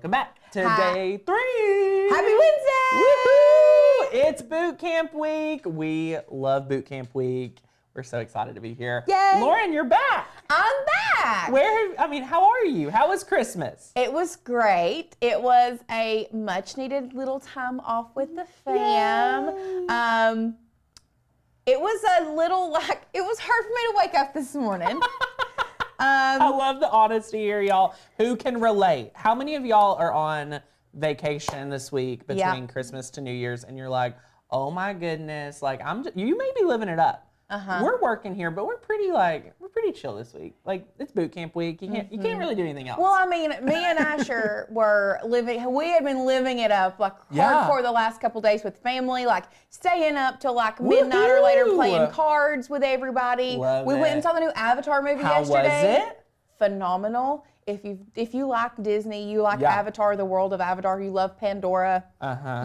welcome back to day 3. Happy Wednesday! Woohoo! It's boot camp week. We love boot camp week. We're so excited to be here. Yay! Lauren, you're back. I'm back. How are you? How was Christmas? It was great. It was a much needed little time off with the fam. Yay. It was it was hard for me to wake up this morning. I love the honesty here, y'all. Who can relate? How many of y'all are on vacation this week between Christmas to New Year's and you're like, oh my goodness, like you may be living it up. We're working here, but we're pretty chill this week. Like, it's boot camp week. You can't really do anything else. Well, I mean, me and Asher we had been living it up like hardcore the last couple days with family, like staying up till like midnight or later playing cards with everybody. We went and saw the new Avatar movie yesterday. How was it? Phenomenal. If you like Disney, you like Avatar, the world of Avatar, you love Pandora,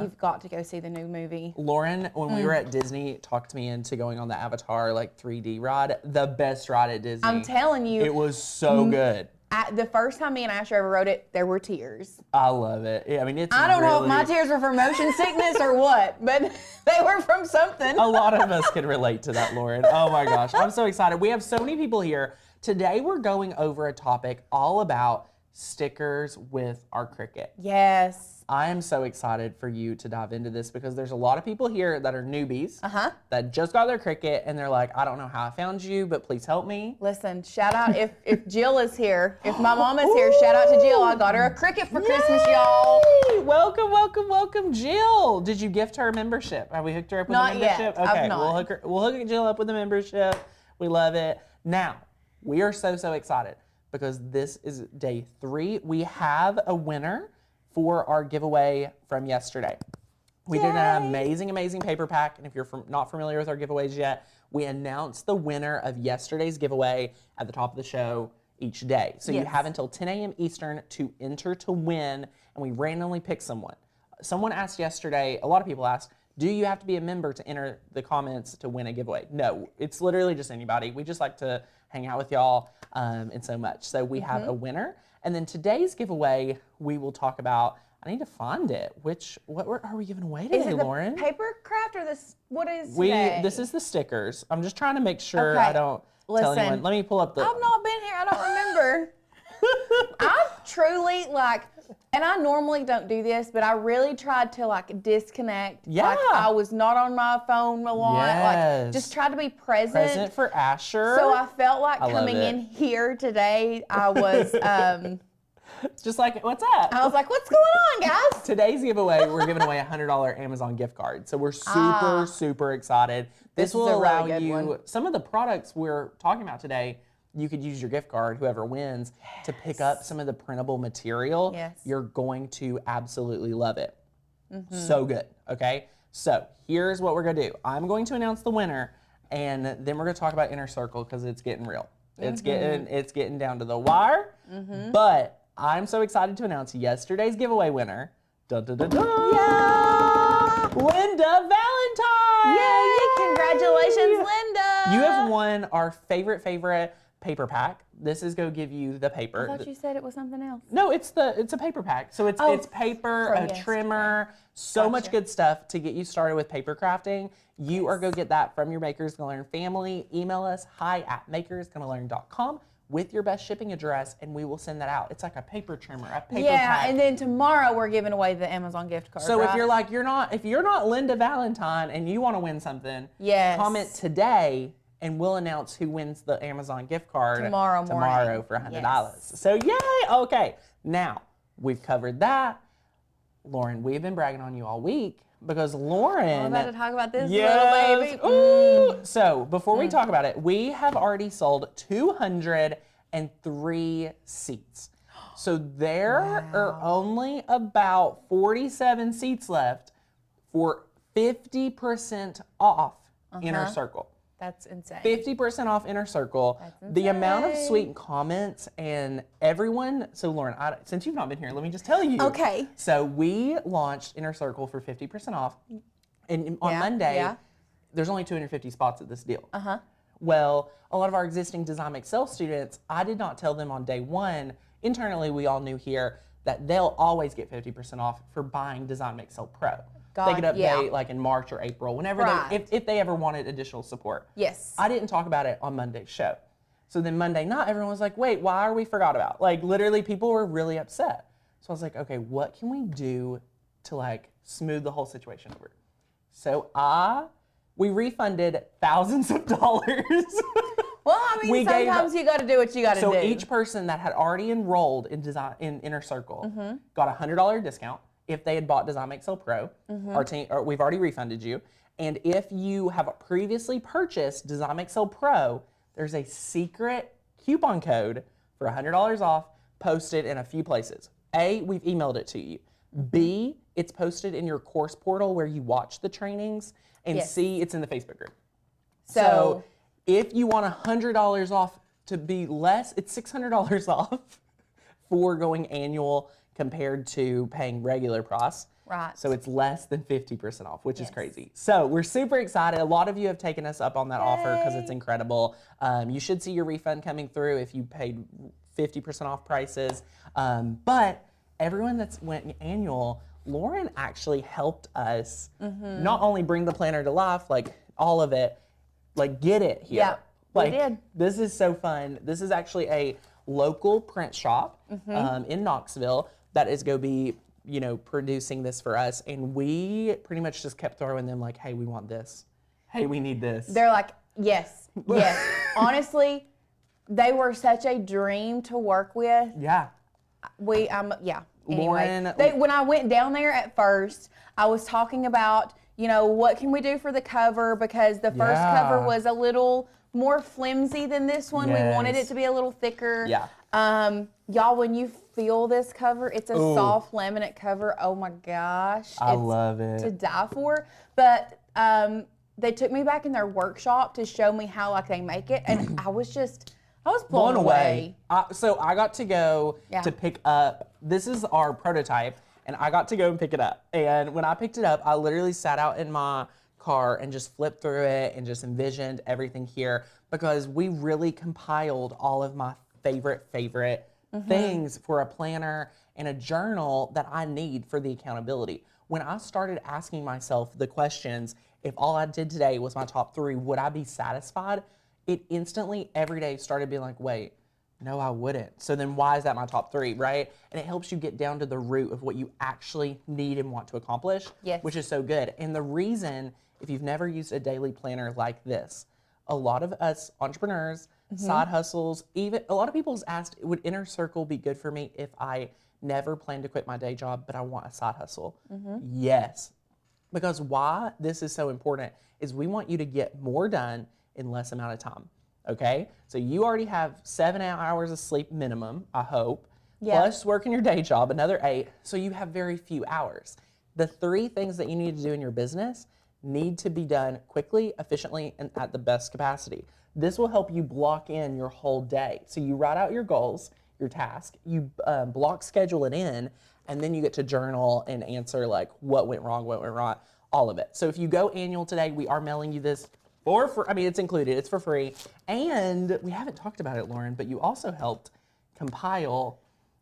you've got to go see the new movie. Lauren, when we were at Disney, talked me into going on the Avatar 3D ride, the best ride at Disney. I'm telling you. It was so good. The first time me and Asher ever rode it, there were tears. I love it. I mean, I don't know if my tears were from motion sickness or what, but they were from something. A lot of us can relate to that, Lauren. Oh my gosh, I'm so excited. We have so many people here. Today we're going over a topic all about stickers with our Cricut. Yes. I am so excited for you to dive into this because there's a lot of people here that are newbies that just got their Cricut and they're like, I don't know how I found you, but please help me. Listen, shout out if Jill is here, if my mom is here, shout out to Jill. I got her a Cricut for Christmas, y'all. Welcome, welcome, welcome, Jill. Did you gift her a membership? Have we hooked her up with a membership? Not yet. Okay, I've not. we'll hook Jill up with a membership. We love it. Now, we are so excited because this is day 3. We have a winner for our giveaway from yesterday. We did an amazing paper pack, and if you're not familiar with our giveaways yet, we announced the winner of yesterday's giveaway at the top of the show each day. So you have until 10 a.m. Eastern to enter to win, and we randomly pick someone. Someone asked yesterday, a lot of people asked, do you have to be a member to enter the comments to win a giveaway? No, it's literally just anybody. We just like to hang out with y'all and so much. So we have a winner. And then today's giveaway, we will talk about, I need to find it. What are we giving away today, Lauren? Paper craft or this, what is today? This is the stickers. I'm just trying to make sure I don't tell anyone. Let me pull up the. I've not been here, I don't remember. I've truly and I normally don't do this, but I really tried to disconnect. Yeah. I was not on my phone a lot. Yes. Just tried to be present. Present for Asher. So I felt like coming in here today, I was just like, what's up? I was like, what's going on, guys? Today's giveaway, we're giving away a $100 Amazon gift card. So we're super excited. This will allow you, some of the products we're talking about today, you could use your gift card, whoever wins, to pick up some of the printable material. Yes. You're going to absolutely love it. So good, okay? So here's what we're gonna do. I'm going to announce the winner, and then we're gonna talk about Inner Circle because it's getting real. It's getting down to the wire, but I'm so excited to announce yesterday's giveaway winner. Dun, dun, dun, dun. Yeah! Linda Valentine! Yay! Congratulations, Linda! You have won our favorite paper pack. This is going to give you the paper. I thought you said it was something else. No, it's a paper pack. So it's paper, a trimmer, so much good stuff to get you started with paper crafting. You are going to get that from your Makers Gonna Learn family. Email us hi@makersgonnalearn.com with your best shipping address, and we will send that out. It's like a paper trimmer, a paper pack. And then tomorrow we're giving away the Amazon gift card. So if you're not Linda Valentine and you want to win something, comment today, and we'll announce who wins the Amazon gift card tomorrow for $100. Yes. So yay! Okay, now we've covered that. Lauren, we've been bragging on you all week because Lauren. I'm about to talk about this little baby. Ooh. So before we talk about it, we have already sold 203 seats. So there are only about 47 seats left for 50% off Inner Circle. That's insane. 50% off Inner Circle. The amount of sweet comments and everyone. So Lauren, since you've not been here, let me just tell you. Okay. So we launched Inner Circle for 50% off, and on Monday, there's only 250 spots at this deal. Well, a lot of our existing Design Excel students, I did not tell them on day one. Internally, we all knew here that they'll always get 50% off for buying Design Make Sell Pro. God, They could update like in March or April, whenever if they ever wanted additional support. Yes. I didn't talk about it on Monday's show. So then Monday night, everyone was like, wait, why are we forgot about? Like literally people were really upset. So I was like, okay, what can we do to like smooth the whole situation over? So we refunded thousands of dollars. Well, I mean, sometimes you got to do what you got to do. So each person that had already enrolled in Inner Circle got a $100 discount if they had bought Design Make Sell Pro. We've already refunded you. And if you have previously purchased Design Make Sell Pro, there's a secret coupon code for $100 off posted in a few places. A, we've emailed it to you. B, it's posted in your course portal where you watch the trainings. And C, it's in the Facebook group. So if you want $100 off to be less, it's $600 off for going annual compared to paying regular price. Right. So it's less than 50% off, which is crazy. So we're super excited. A lot of you have taken us up on that offer because it's incredible. You should see your refund coming through if you paid 50% off prices. But everyone that's went annual, Lauren actually helped us not only bring the planner to life, like all of it, like get it here. Yeah, like, we did. This is so fun. This is actually a local print shop in Knoxville that is going to be, you know, producing this for us. And we pretty much just kept throwing them like, hey, we want this. Hey, we need this. They're like, yes, yes. Honestly, they were such a dream to work with. Yeah. Yeah. Anyway, Lauren, when I went down there at first, I was talking about, you know, what can we do for the cover, because the first cover was a little more flimsy than this one. We wanted it to be a little thicker. Yeah. Y'all, when you feel this cover, it's a soft laminate cover. Oh my gosh. I love it. To die for. But they took me back in their workshop to show me how like they make it, and I was blown away. So I got to go to pick up, this is our prototype, and I got to go and pick it up. And when I picked it up, I literally sat out in my car and just flipped through it and just envisioned everything here, because we really compiled all of my favorite things for a planner and a journal that I need for the accountability. When I started asking myself the questions, if all I did today was my top 3, would I be satisfied? It instantly every day started being like, wait, no, I wouldn't. So then why is that my top 3, right? And it helps you get down to the root of what you actually need and want to accomplish, which is so good. And the reason, if you've never used a daily planner like this, a lot of us entrepreneurs, side hustles, even a lot of people has asked, would Inner Circle be good for me if I never plan to quit my day job, but I want a side hustle? Yes. Because why this is so important is we want you to get more done in less amount of time. Okay? So you already have 7 hours of sleep minimum, I hope, plus working your day job, another 8. So you have very few hours. The 3 things that you need to do in your business need to be done quickly, efficiently, and at the best capacity. This will help you block in your whole day. So you write out your goals, your task, you block schedule it in, and then you get to journal and answer like what went wrong, all of it. So if you go annual today, we are mailing you this for, I mean, it's included, it's for free. And we haven't talked about it, Lauren, but you also helped compile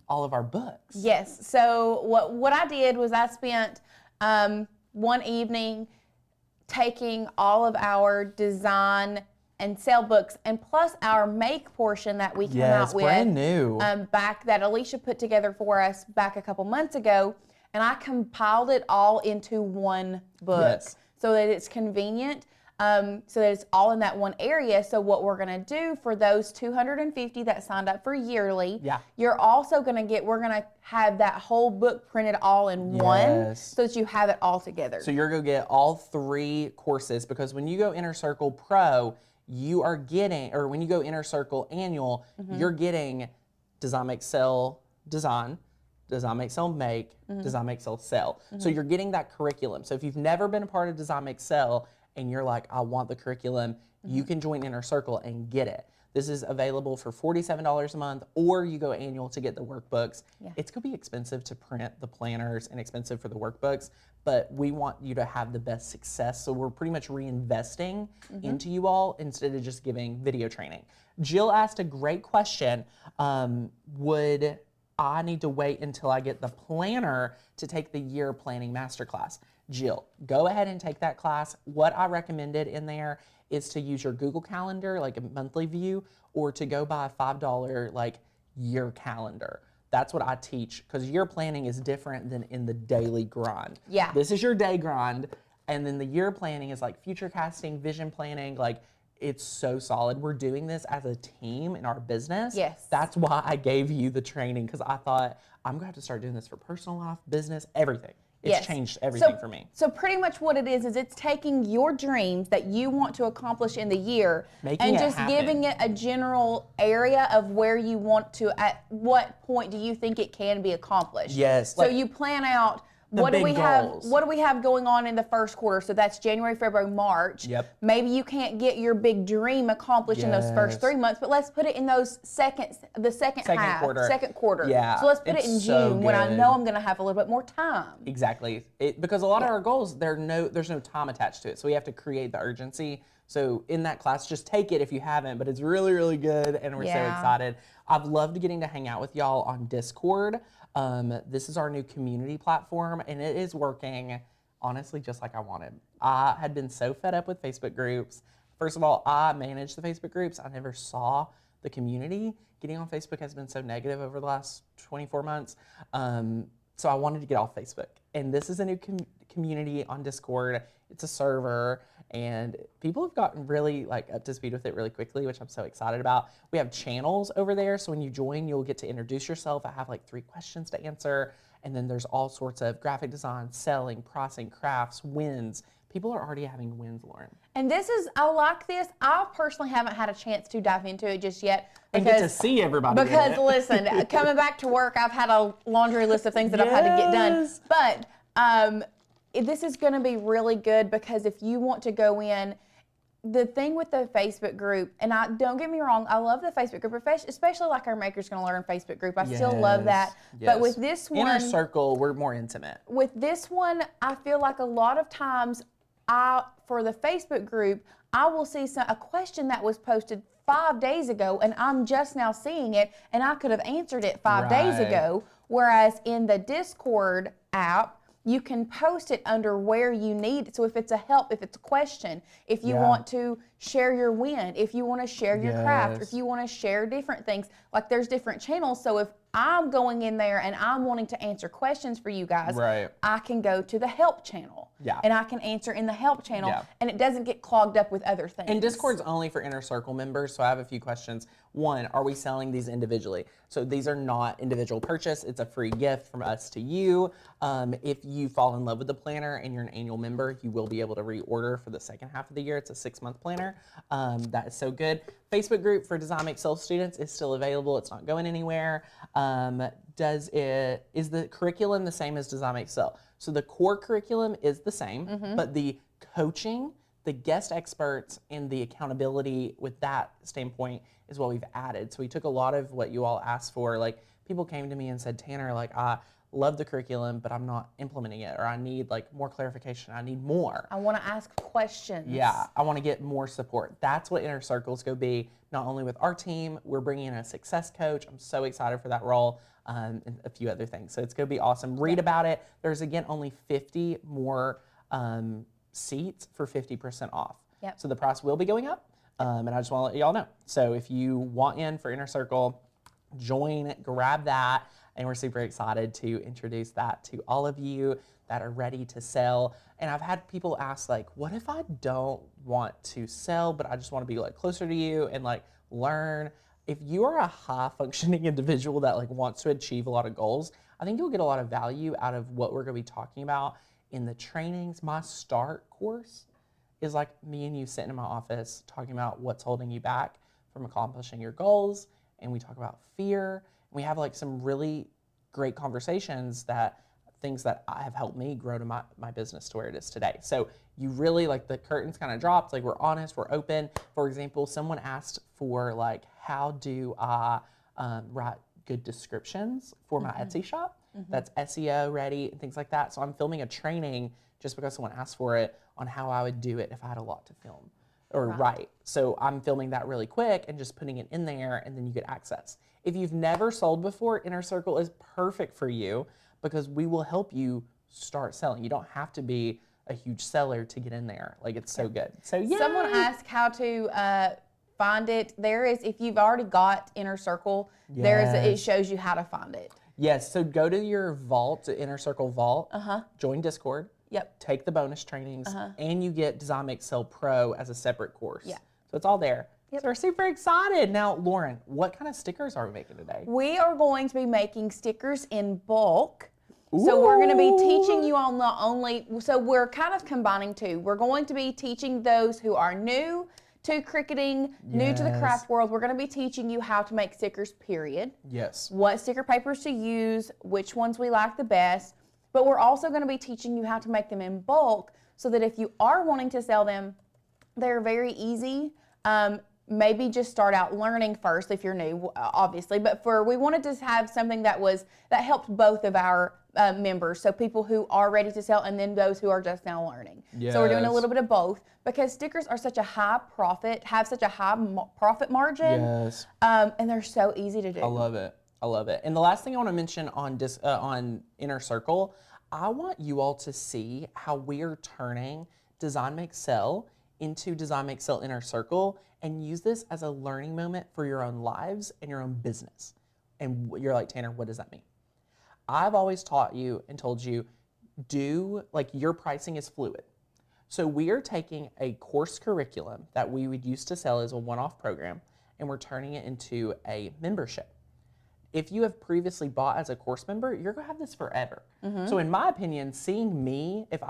all of our books. Yes, so what I did was I spent one evening taking all of our design and sell books, and plus our make portion that we came out with, brand new, back that Alicia put together for us back a couple months ago, and I compiled it all into one book so that it's convenient, so that it's all in that one area. So what we're gonna do for those 250 that signed up for yearly, you're also gonna get, we're gonna have that whole book printed all in one, so that you have it all together. So you're gonna get all 3 courses, because when you go Inner Circle Pro, you are getting, or when you go Inner Circle Annual, you're getting Design Make Sell Design, Design Make Sell Make, Design Make Sell Sell. So you're getting that curriculum. So if you've never been a part of Design Make Sell and you're like, I want the curriculum, you can join Inner Circle and get it. This is available for $47 a month, or you go annual to get the workbooks. It's gonna be expensive to print the planners and expensive for the workbooks, but we want you to have the best success. So we're pretty much reinvesting into you all instead of just giving video training. Jill asked a great question. Would I need to wait until I get the planner to take the year planning masterclass. Jill, go ahead and take that class. What I recommended in there is to use your Google Calendar, like a monthly view, or to go buy a $5 like year calendar. That's what I teach, because year planning is different than in the daily grind. Yeah. This is your day grind, and then the year planning is like future casting, vision planning, like it's so solid. We're doing this as a team in our business. Yes. That's why I gave you the training, because I thought I'm gonna have to start doing this for personal life, business, everything. It's changed everything for me. So pretty much what it is it's taking your dreams that you want to accomplish in the year and just giving it a general area of where you want to, at what point do you think it can be accomplished. Yes. So you plan out, what do we have going on in the first quarter? So that's January, February, March. Yep. Maybe you can't get your big dream accomplished in those first 3 months, but let's put it in those second quarter. Yeah. So let's put it in June when I know I'm going to have a little bit more time. Exactly. Because a lot of our goals, there's no time attached to it. So we have to create the urgency. So in that class, just take it if you haven't, but it's really, really good, and we're so excited. I've loved getting to hang out with y'all on Discord. This is our new community platform, and it is working, honestly, just like I wanted. I had been so fed up with Facebook groups. First of all, I manage the Facebook groups. I never saw the community. Getting on Facebook has been so negative over the last 24 months. So I wanted to get off Facebook. And this is a new community on Discord. It's a server, and people have gotten really up to speed with it really quickly, which I'm so excited about. We have channels over there, so when you join, you'll get to introduce yourself. I have 3 questions to answer, and then there's all sorts of graphic design, selling, pricing, crafts, wins. People are already having wins, Lauren. And I like this. I personally haven't had a chance to dive into it just yet. And get to see everybody. Because listen, coming back to work, I've had a laundry list of things that I've had to get done. But this is going to be really good, because if you want to go in, the thing with the Facebook group, and don't get me wrong, I love the Facebook group, especially our Makers Gonna Learn Facebook group. I still love that. Yes. But with this one, Inner Circle, we're more intimate. With this one, I feel like a lot of times, for the Facebook group, I will see a question that was posted 5 days ago, and I'm just now seeing it, and I could have answered it 5 days ago. Whereas in the Discord app, you can post it under where you need it. So if it's a help, if it's a question, if you want to share your win, if you want to share your craft, if you want to share different things, there's different channels. So if I'm going in there and I'm wanting to answer questions for you guys, I can go to the help channel. And I can answer in the help channel, and it doesn't get clogged up with other things. And Discord's only for Inner Circle members, so I have a few questions. One, are we selling these individually? So these are not individual purchase. It's a free gift from us to you. If you fall in love with the planner and you're an annual member, you will be able to reorder for the second half of the year. It's a 6-month planner. That is so good. Facebook group for Design Make Sell students is still available. It's not going anywhere. Is the curriculum the same as Design Make Sell? So the core curriculum is the same, but the coaching, the guest experts, and the accountability with that standpoint is what we've added. So we took a lot of what you all asked for. People came to me and said, Tanner, I love the curriculum, but I'm not implementing it, or I need more clarification. I need more. I want to ask questions. Yeah, I want to get more support. That's what Inner Circle's going to be, not only with our team. We're bringing in a success coach. I'm so excited for that role, and a few other things. So it's going to be awesome. Read about it. There's, again, only 50 more seats for 50% off. So the price will be going up, and I just want to let y'all know. So if you want in for Inner Circle, join, grab that. And we're super excited to introduce that to all of you that are ready to sell. And I've had people ask, what if I don't want to sell, but I just want to be closer to you and learn? If you are a high functioning individual that wants to achieve a lot of goals, I think you'll get a lot of value out of what we're going to be talking about in the trainings. My start course is me and you sitting in my office talking about what's holding you back from accomplishing your goals. And we talk about fear. We have some really great conversations, things that have helped me grow to my business to where it is today. So you really, the curtains kind of dropped, we're honest, we're open. For example, someone asked for how do I write good descriptions for my Etsy shop that's SEO ready and things like that. So I'm filming a training just because someone asked for it on how I would do it if I had a lot to film or write. So I'm filming that really quick and just putting it in there, and then you get access. If you've never sold before, Inner Circle is perfect for you because we will help you start selling. You don't have to be a huge seller to get in there. Like, it's so good. So yeah. Someone asked how to find it. There is, if you've already got Inner Circle, there is, it shows you how to find it. Yes, so go to your vault, Inner Circle Vault, join Discord, take the bonus trainings, and you get Design Make Sell Pro as a separate course. Yeah. So it's all there. Yep. So we're super excited. Now, Lauren, what kind of stickers are we making today? We are going to be making stickers in bulk. Ooh. So we're going to be teaching you all not only, so we're kind of combining two. We're going to be teaching those who are new to cricketing, new to the craft world. We're going to be teaching you how to make stickers, period. Yes. What sticker papers to use, which ones we like the best. But we're also going to be teaching you how to make them in bulk so that if you are wanting to sell them, they're very easy. Maybe just start out learning first if you're new, obviously. But we wanted to have something that helped both of our members, so people who are ready to sell and then those who are just now learning. Yes. So we're doing a little bit of both because stickers are such a high profit, have such a high profit margin. Yes. And they're so easy to do. I love it. I love it. And the last thing I want to mention on Inner Circle, I want you all to see how we are turning Design Make Sell into Design Make Sell Inner Circle and use this as a learning moment for your own lives and your own business. And you're like, Tanner, what does that mean? I've always taught you and told you, your pricing is fluid. So we are taking a course curriculum that we would used to sell as a one-off program, and we're turning it into a membership. If you have previously bought as a course member, you're gonna have this forever. So in my opinion, seeing me, if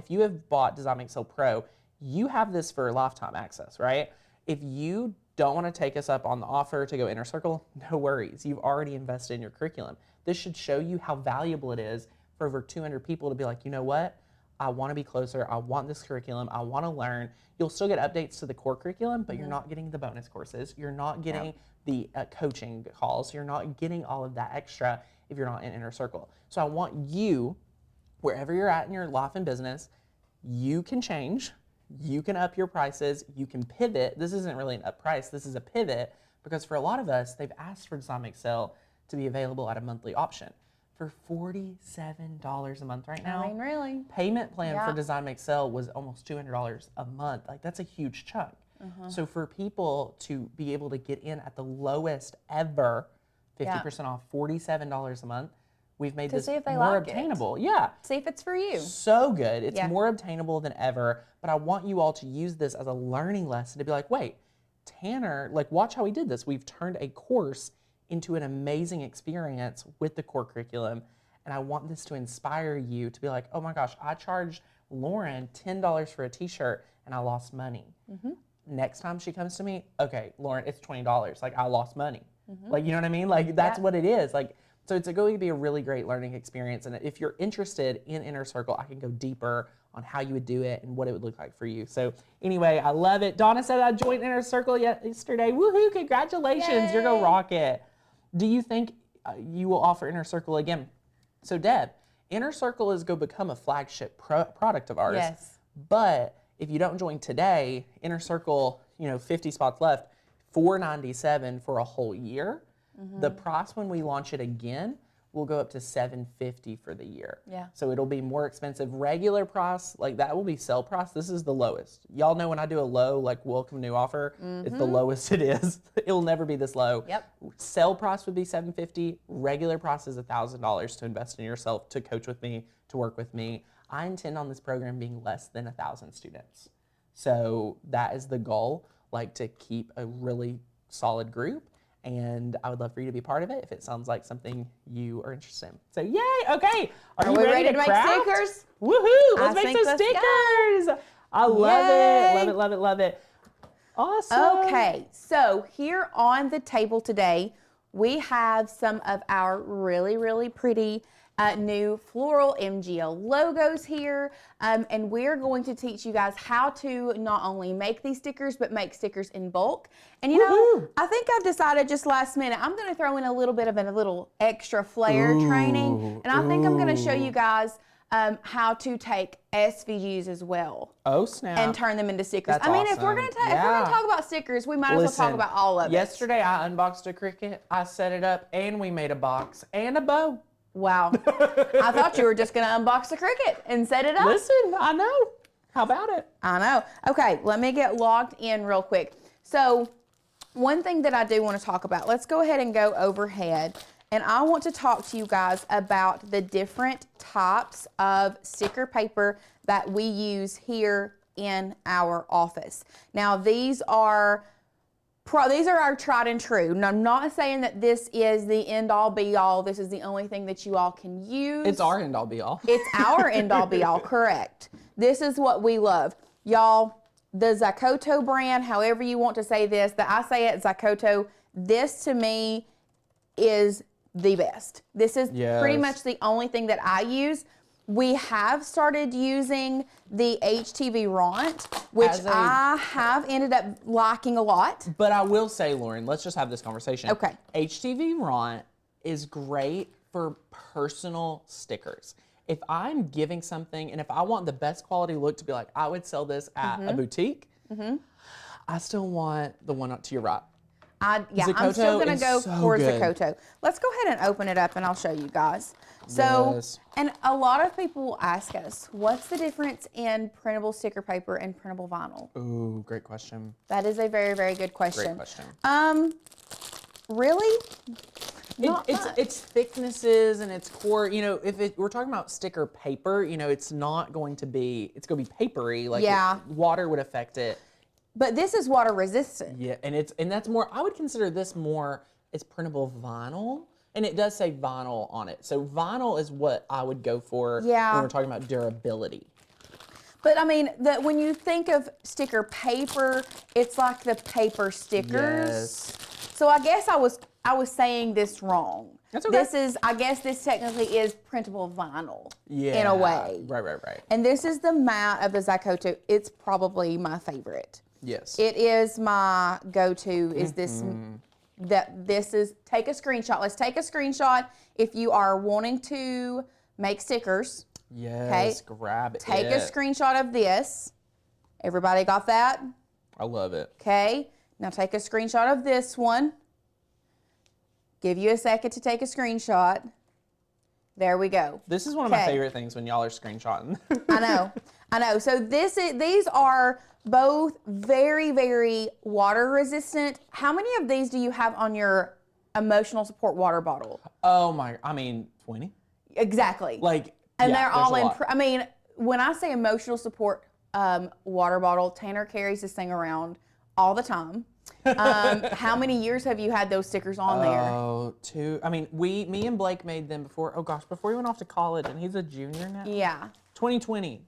you have bought Design Make Sell Pro, you have this for lifetime access, right? If you don't want to take us up on the offer to go Inner Circle, no worries. You've already invested in your curriculum. This should show you how valuable it is for over 200 people to be like, you know what? I want to be closer. I want this curriculum. I want to learn. You'll still get updates to the core curriculum, but you're not getting the bonus courses. You're not getting the coaching calls. You're not getting all of that extra if you're not in Inner Circle. So I want you, wherever you're at in your life and business, you can change. You can up your prices, you can pivot. This isn't really an up price, this is a pivot, because for a lot of us, they've asked for Design Make Sell to be available at a monthly option. For $47 a month right now. I mean, really? Payment plan for Design Make Sell was almost $200 a month. Like, that's a huge chunk. So for people to be able to get in at the lowest ever, 50% off, $47 a month, we've made this more obtainable. Yeah. See if it's for you. So good. It's more obtainable than ever. But I want you all to use this as a learning lesson to be like, wait, Tanner, like, watch how we did this. We've turned a course into an amazing experience with the core curriculum. And I want this to inspire you to be like, oh my gosh, I charged Lauren $10 for a t-shirt and I lost money. Next time she comes to me, okay, Lauren, it's $20. Like, I lost money. Like, you know what I mean? Like, that's what it is. Like, so it's going to be a really great learning experience. And if you're interested in Inner Circle, I can go deeper on how you would do it and what it would look like for you. So anyway, I love it. Donna said I joined Inner Circle yesterday. Woohoo, congratulations. Yay. You're going to rock it. Do you think you will offer Inner Circle again? So Deb, Inner Circle is going to become a flagship product of ours. Yes. But if you don't join today, Inner Circle, 50 spots left, $497 for a whole year. The price when we launch it again will go up to $750 for the year. Yeah. So it'll be more expensive. Regular price, like that will be sell price. This is the lowest. Y'all know when I do a low, like welcome new offer, it's the lowest it is. It'll never be this low. Yep. Sell price would be $750. Regular price is $1,000 to invest in yourself, to coach with me, to work with me. I intend on this program being less than 1,000 students. So that is the goal, like to keep a really solid group. And I would love for you to be part of it if it sounds like something you are interested in. So yay, okay. Are you ready to make craft? stickers? Woohoo, let's make some stickers. I love it, love it, love it, love it. Awesome. Okay, so here on the table today, we have some of our really, really pretty new floral MGL logos here, and we're going to teach you guys how to not only make these stickers, but make stickers in bulk. And you know, I think I've decided just last minute, I'm going to throw in a little bit of a little extra flair training, and I think I'm going to show you guys how to take SVGs as well. Oh, snap. And turn them into stickers. That's I mean, awesome. if we're gonna talk about stickers, we might as well talk about all of it. Yesterday I unboxed a Cricut, I set it up, and we made a box and a bow. Wow. I thought you were just gonna unbox the Cricut and set it up. Listen, I know. How about it? I know. Okay, let me get logged in real quick. So, one thing that I do want to talk about, let's go ahead and go overhead. And I want to talk to you guys about the different types of sticker paper that we use here in our office. Now, these are our tried and true. And I'm not saying that this is the end all be all. This is the only thing that you all can use. It's our end all be all. It's our end all be all, correct. This is what we love. Y'all, the Zicoto brand, however you want to say this, that I say it, Zicoto, this to me is the best. This is pretty much the only thing that I use. We have started using the HTV Ront, which I have ended up liking a lot. But I will say, Lauren, let's just have this conversation. Okay. HTV Ront is great for personal stickers. If I'm giving something and if I want the best quality look to be like, I would sell this at a boutique, I still want the one up to your right. I'm still going to go for Zicoto. Let's go ahead and open it up and I'll show you guys. So, and a lot of people ask us, what's the difference in printable sticker paper and printable vinyl? Ooh, great question. That is a very, very good question. Great question. Really? It's thicknesses and its core. You know, if we're talking about sticker paper, you know, it's not going to be, it's going to be papery. Like water would affect it. But this is water resistant. Yeah, and that's more, I would consider this more, it's printable vinyl. And it does say vinyl on it. So vinyl is what I would go for when we're talking about durability. But I mean, when you think of sticker paper, it's like the paper stickers. Yes. So I guess I was saying this wrong. That's okay. I guess this technically is printable vinyl in a way. Right. And this is the matte of the Zicoto. It's probably my favorite. Yes. It is my go-to, is this, take a screenshot. Let's take a screenshot if you are wanting to make stickers. Yes, grab it. Take a screenshot of this. Everybody got that? I love it. Okay, now take a screenshot of this one. Give you a second to take a screenshot. There we go. This is one of my favorite things when y'all are screenshotting. I know. So these are both very, very water resistant. How many of these do you have on your emotional support water bottle? Oh my, I mean, 20. Exactly. And they're all in, I mean, when I say emotional support water bottle, Tanner carries this thing around all the time. How many years have you had those stickers on there? Oh, 2. I mean, me and Blake made them before, before he went off to college, and he's a junior now. Yeah. 2020.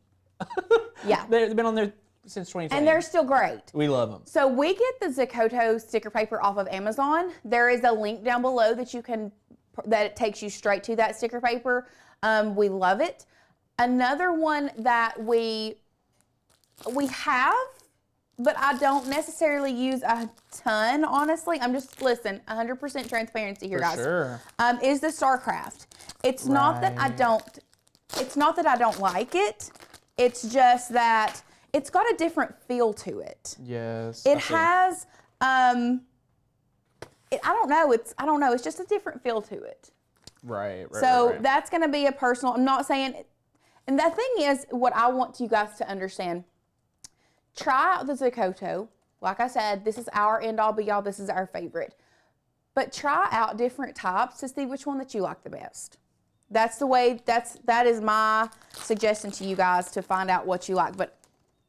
Yeah. They've been on there since 2020. And they're still great. We love them. So we get the Zicoto sticker paper off of Amazon. There is a link down below that it takes you straight to that sticker paper. We love it. Another one that we have, but I don't necessarily use a ton, honestly. I'm just, listen, 100% transparency here, guys. Sure. Is the StarCraft. It's not that I don't like it. It's just that it's got a different feel to it. Yes. It has, I don't know. It's just a different feel to it. Right. So that's going to be a personal, I'm not saying, and the thing is, what I want you guys to understand, try out the Zicoto. Like I said, this is our end all be all. This is our favorite. But try out different types to see which one that you like the best. That's the way, that is my suggestion to you guys to find out what you like. But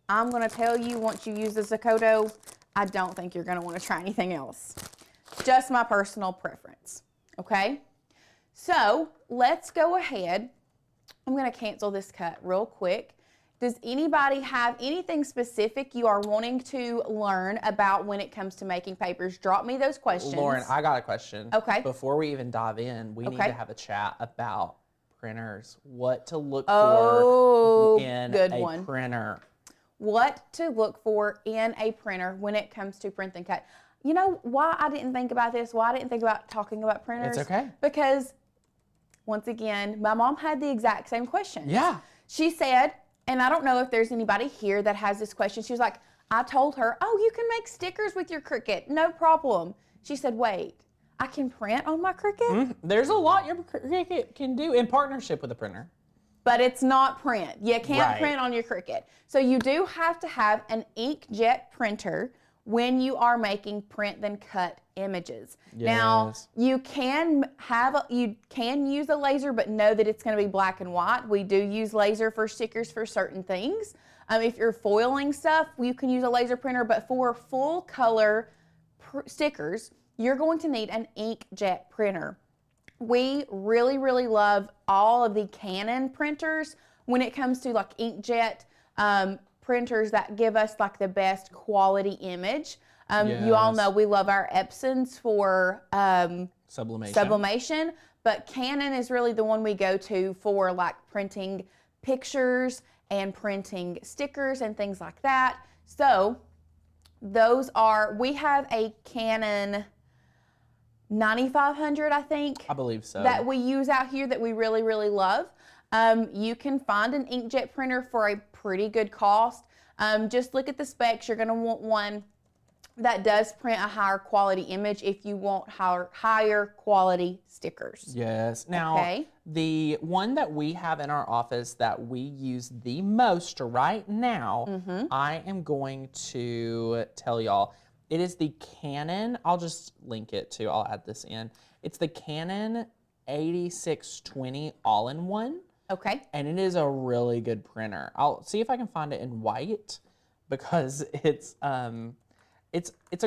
I'm going to tell you, once you use the Zicoto, I don't think you're going to want to try anything else. Just my personal preference. Okay? So let's go ahead. I'm going to cancel this cut real quick. Does anybody have anything specific you are wanting to learn about when it comes to making papers? Drop me those questions. Lauren, I got a question. Okay. Before we even dive in, we need to have a chat about printers. What to look for in a printer. What to look for in a printer when it comes to print and cut. You know why I didn't think about this? Why I didn't think about talking about printers? It's okay. Because once again, my mom had the exact same question. Yeah. She said, and I don't know if there's anybody here that has this question. She was like, I told her, oh, you can make stickers with your Cricut. No problem. She said, wait, I can print on my Cricut? Mm-hmm. There's a lot your Cricut can do in partnership with a printer. But it's not print. You can't print on your Cricut. So you do have to have an inkjet printer when you are making print then cut images. Yes. Now, you can use a laser, but know that it's going to be black and white. We do use laser for stickers for certain things. If you're foiling stuff, you can use a laser printer, but for full color stickers, you're going to need an inkjet printer. We really, really love all of the Canon printers when it comes to like inkjet printers that give us like the best quality image. You all know we love our Epsons for sublimation, but Canon is really the one we go to for like printing pictures and printing stickers and things like that. So we have a Canon 9500, I think. I believe so. That we use out here that we really, really love. You can find an inkjet printer for a pretty good cost. Just look at the specs. You're going to want one that does print a higher quality image if you want higher quality stickers. Yes. Now, the one that we have in our office that we use the most right now, I am going to tell y'all. It is the Canon, I'll just link it too, I'll add this in. It's the Canon 8620 all-in-one. Okay. And it is a really good printer. I'll see if I can find it in white because it's a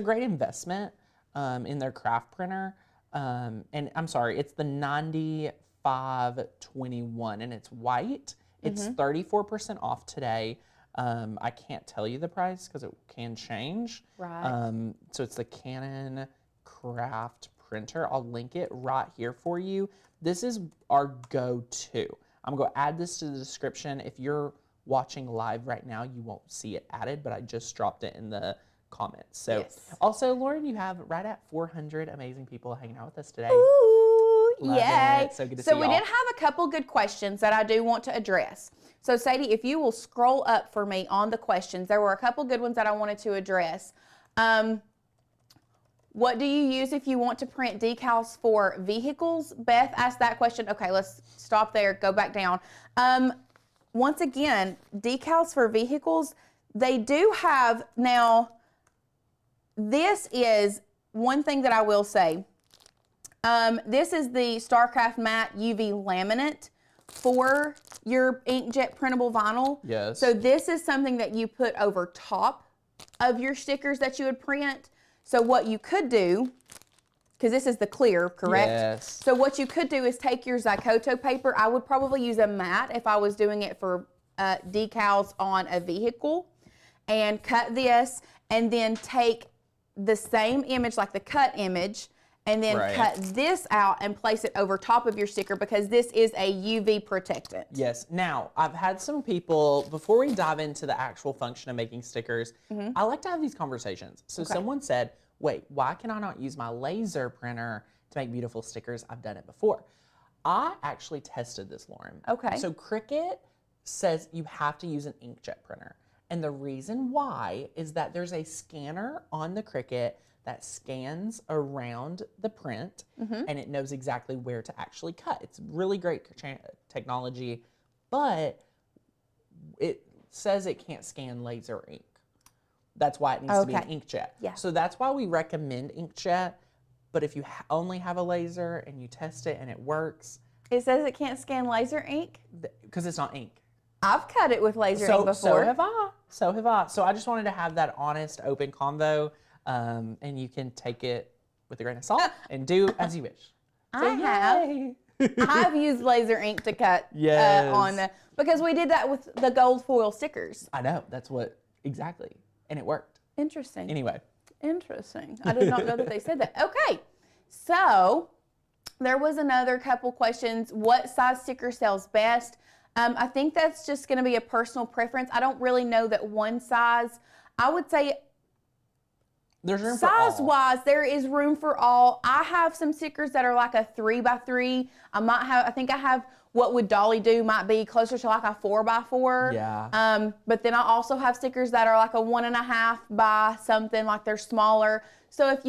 great investment in their craft printer. And I'm sorry, it's the 9521 and it's white. It's 34% off today. I can't tell you the price because it can change. Right. So it's the Canon Craft Printer. I'll link it right here for you. This is our go-to. I'm going to add this to the description. If you're watching live right now, you won't see it added, but I just dropped it in the comments. So also, Lauren, you have right at 400 amazing people hanging out with us today. Ooh, Love yay. it. So good to see y'all. We did have a couple good questions that I do want to address. So Sadie, if you will scroll up for me on the questions, there were a couple good ones that I wanted to address. What do you use if you want to print decals for vehicles? Beth asked that question. Okay, let's stop there, go back down. Once again, decals for vehicles, they do have, now, this is one thing that I will say. This is the StarCraft Matte UV laminate for your inkjet printable vinyl. Yes. So this is something that you put over top of your stickers that you would print. So what you could do, because this is the clear, correct? Yes. So what you could do is take your Zicoto paper. I would probably use a matte if I was doing it for decals on a vehicle, and cut this, and then take the same image, like the cut image, and then cut this out and place it over top of your sticker because this is a UV protectant. Yes. Now, I've had some people, before we dive into the actual function of making stickers, I like to have these conversations. So someone said, wait, why can I not use my laser printer to make beautiful stickers? I've done it before. I actually tested this, Lauren. Okay. So Cricut says you have to use an inkjet printer. And the reason why is that there's a scanner on the Cricut that scans around the print and it knows exactly where to actually cut. It's really great technology, but it says it can't scan laser ink. That's why it needs to be an inkjet. Yeah. So that's why we recommend inkjet, but if you only have a laser and you test it and it works. It says it can't scan laser ink? Because it's not ink. I've cut it with laser ink before. So have I. So have I. So I just wanted to have that honest, open convo. And you can take it with a grain of salt and do as you wish. So I've used laser ink to cut because we did that with the gold foil stickers. I know, that's what, exactly. And it worked. Interesting. Anyway. Interesting. I did not know that they said that. Okay, so there was another couple questions. What size sticker sells best? I think that's just going to be a personal preference. I don't really know that one size. I would say There's room for all. Size-wise, there is room for all. I have some stickers that are like a 3x3. I think I have what would Dolly do might be closer to like a 4x4. Yeah. But then I also have stickers that are like a 1.5 by something, like they're smaller. So if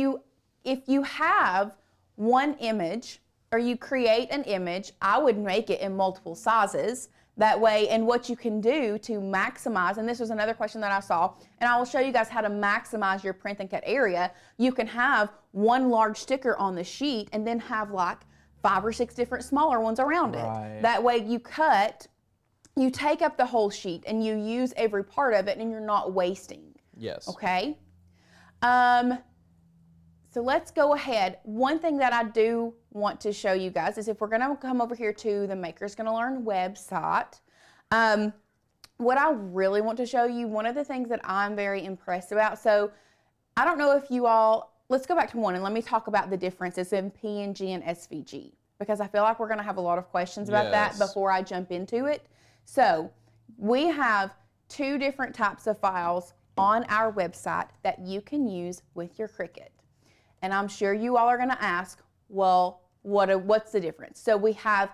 you have one image or you create an image, I would make it in multiple sizes. That way, and what you can do to maximize, and this was another question that I saw, and I will show you guys how to maximize your print and cut area. You can have one large sticker on the sheet and then have like 5 or 6 different smaller ones around it. That way you take up the whole sheet and you use every part of it and you're not wasting. Yes. Okay? So let's go ahead. One thing that I do want to show you guys is if we're gonna come over here to the Maker's Gonna Learn website, what I really want to show you, one of the things that I'm very impressed about, so I don't know if you all, let's go back to one and let me talk about the differences in PNG and SVG, because I feel like we're gonna have a lot of questions about that before I jump into it. So we have 2 different types of files on our website that you can use with your Cricut. And I'm sure you all are going to ask, well, what's the difference? So we have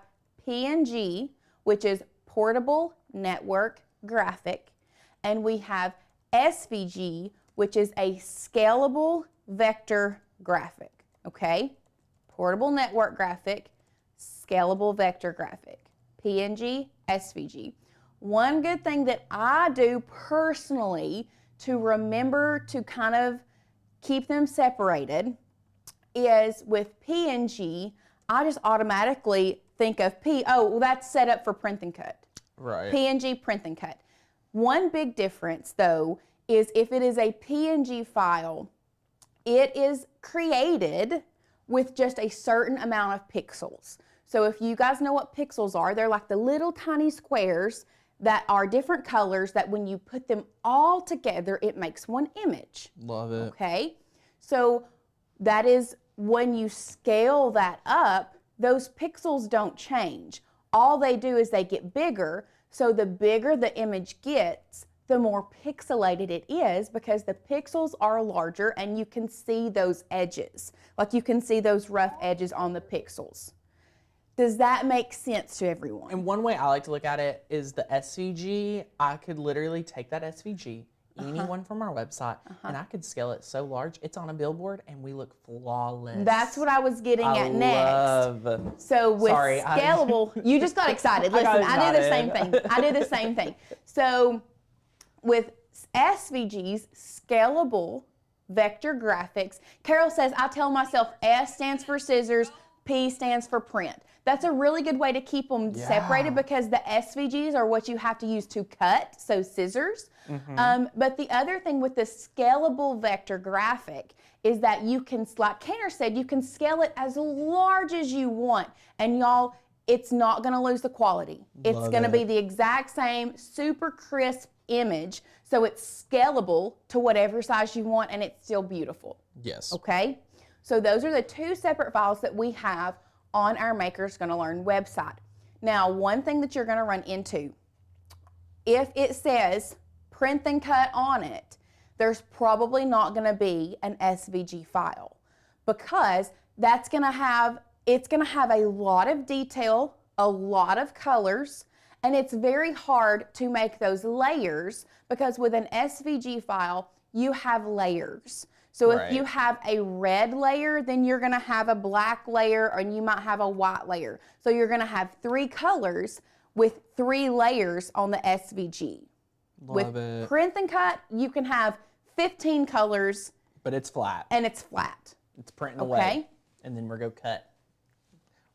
PNG, which is Portable Network Graphic, and we have SVG, which is a Scalable Vector Graphic, okay? Portable Network Graphic, Scalable Vector Graphic, PNG, SVG. One good thing that I do personally to remember to kind of keep them separated is with PNG, I just automatically think of that's set up for print and cut. Right. PNG, print and cut. One big difference though is if it is a PNG file, it is created with just a certain amount of pixels. So if you guys know what pixels are, they're like the little tiny squares that are different colors that when you put them all together, it makes one image. Love it. Okay, so that is when you scale that up, those pixels don't change. All they do is they get bigger, so the bigger the image gets, the more pixelated it is because the pixels are larger and you can see those edges. Like you can see those rough edges on the pixels. Does that make sense to everyone? And one way I like to look at it is the SVG. I could literally take that SVG, anyone from our website, and I could scale it so large, it's on a billboard and we look flawless. That's what I was getting at next. So with scalable, you just got excited. Listen, I do the same thing. I do the same thing. So with SVGs, Scalable Vector Graphics, Carol says, I tell myself S stands for scissors, P stands for print. That's a really good way to keep them separated because the SVGs are what you have to use to cut, so scissors. But the other thing with the Scalable Vector Graphic is that you can, like Kenner said, you can scale it as large as you want. And y'all, it's not going to lose the quality. It's going to be the exact same super crisp image. So it's scalable to whatever size you want and it's still beautiful. Yes. Okay? So those are the 2 separate files that we have on our Maker's Gonna Learn website. Now, one thing that you're gonna run into, if it says print and cut on it, there's probably not gonna be an SVG file because it's gonna have a lot of detail, a lot of colors, and it's very hard to make those layers because with an SVG file, you have layers. So if you have a red layer, then you're going to have a black layer and you might have a white layer. So you're going to have 3 colors with 3 layers on the SVG. With print and cut, you can have 15 colors. But it's flat. And it's flat. It's printing away. And then we're going to cut.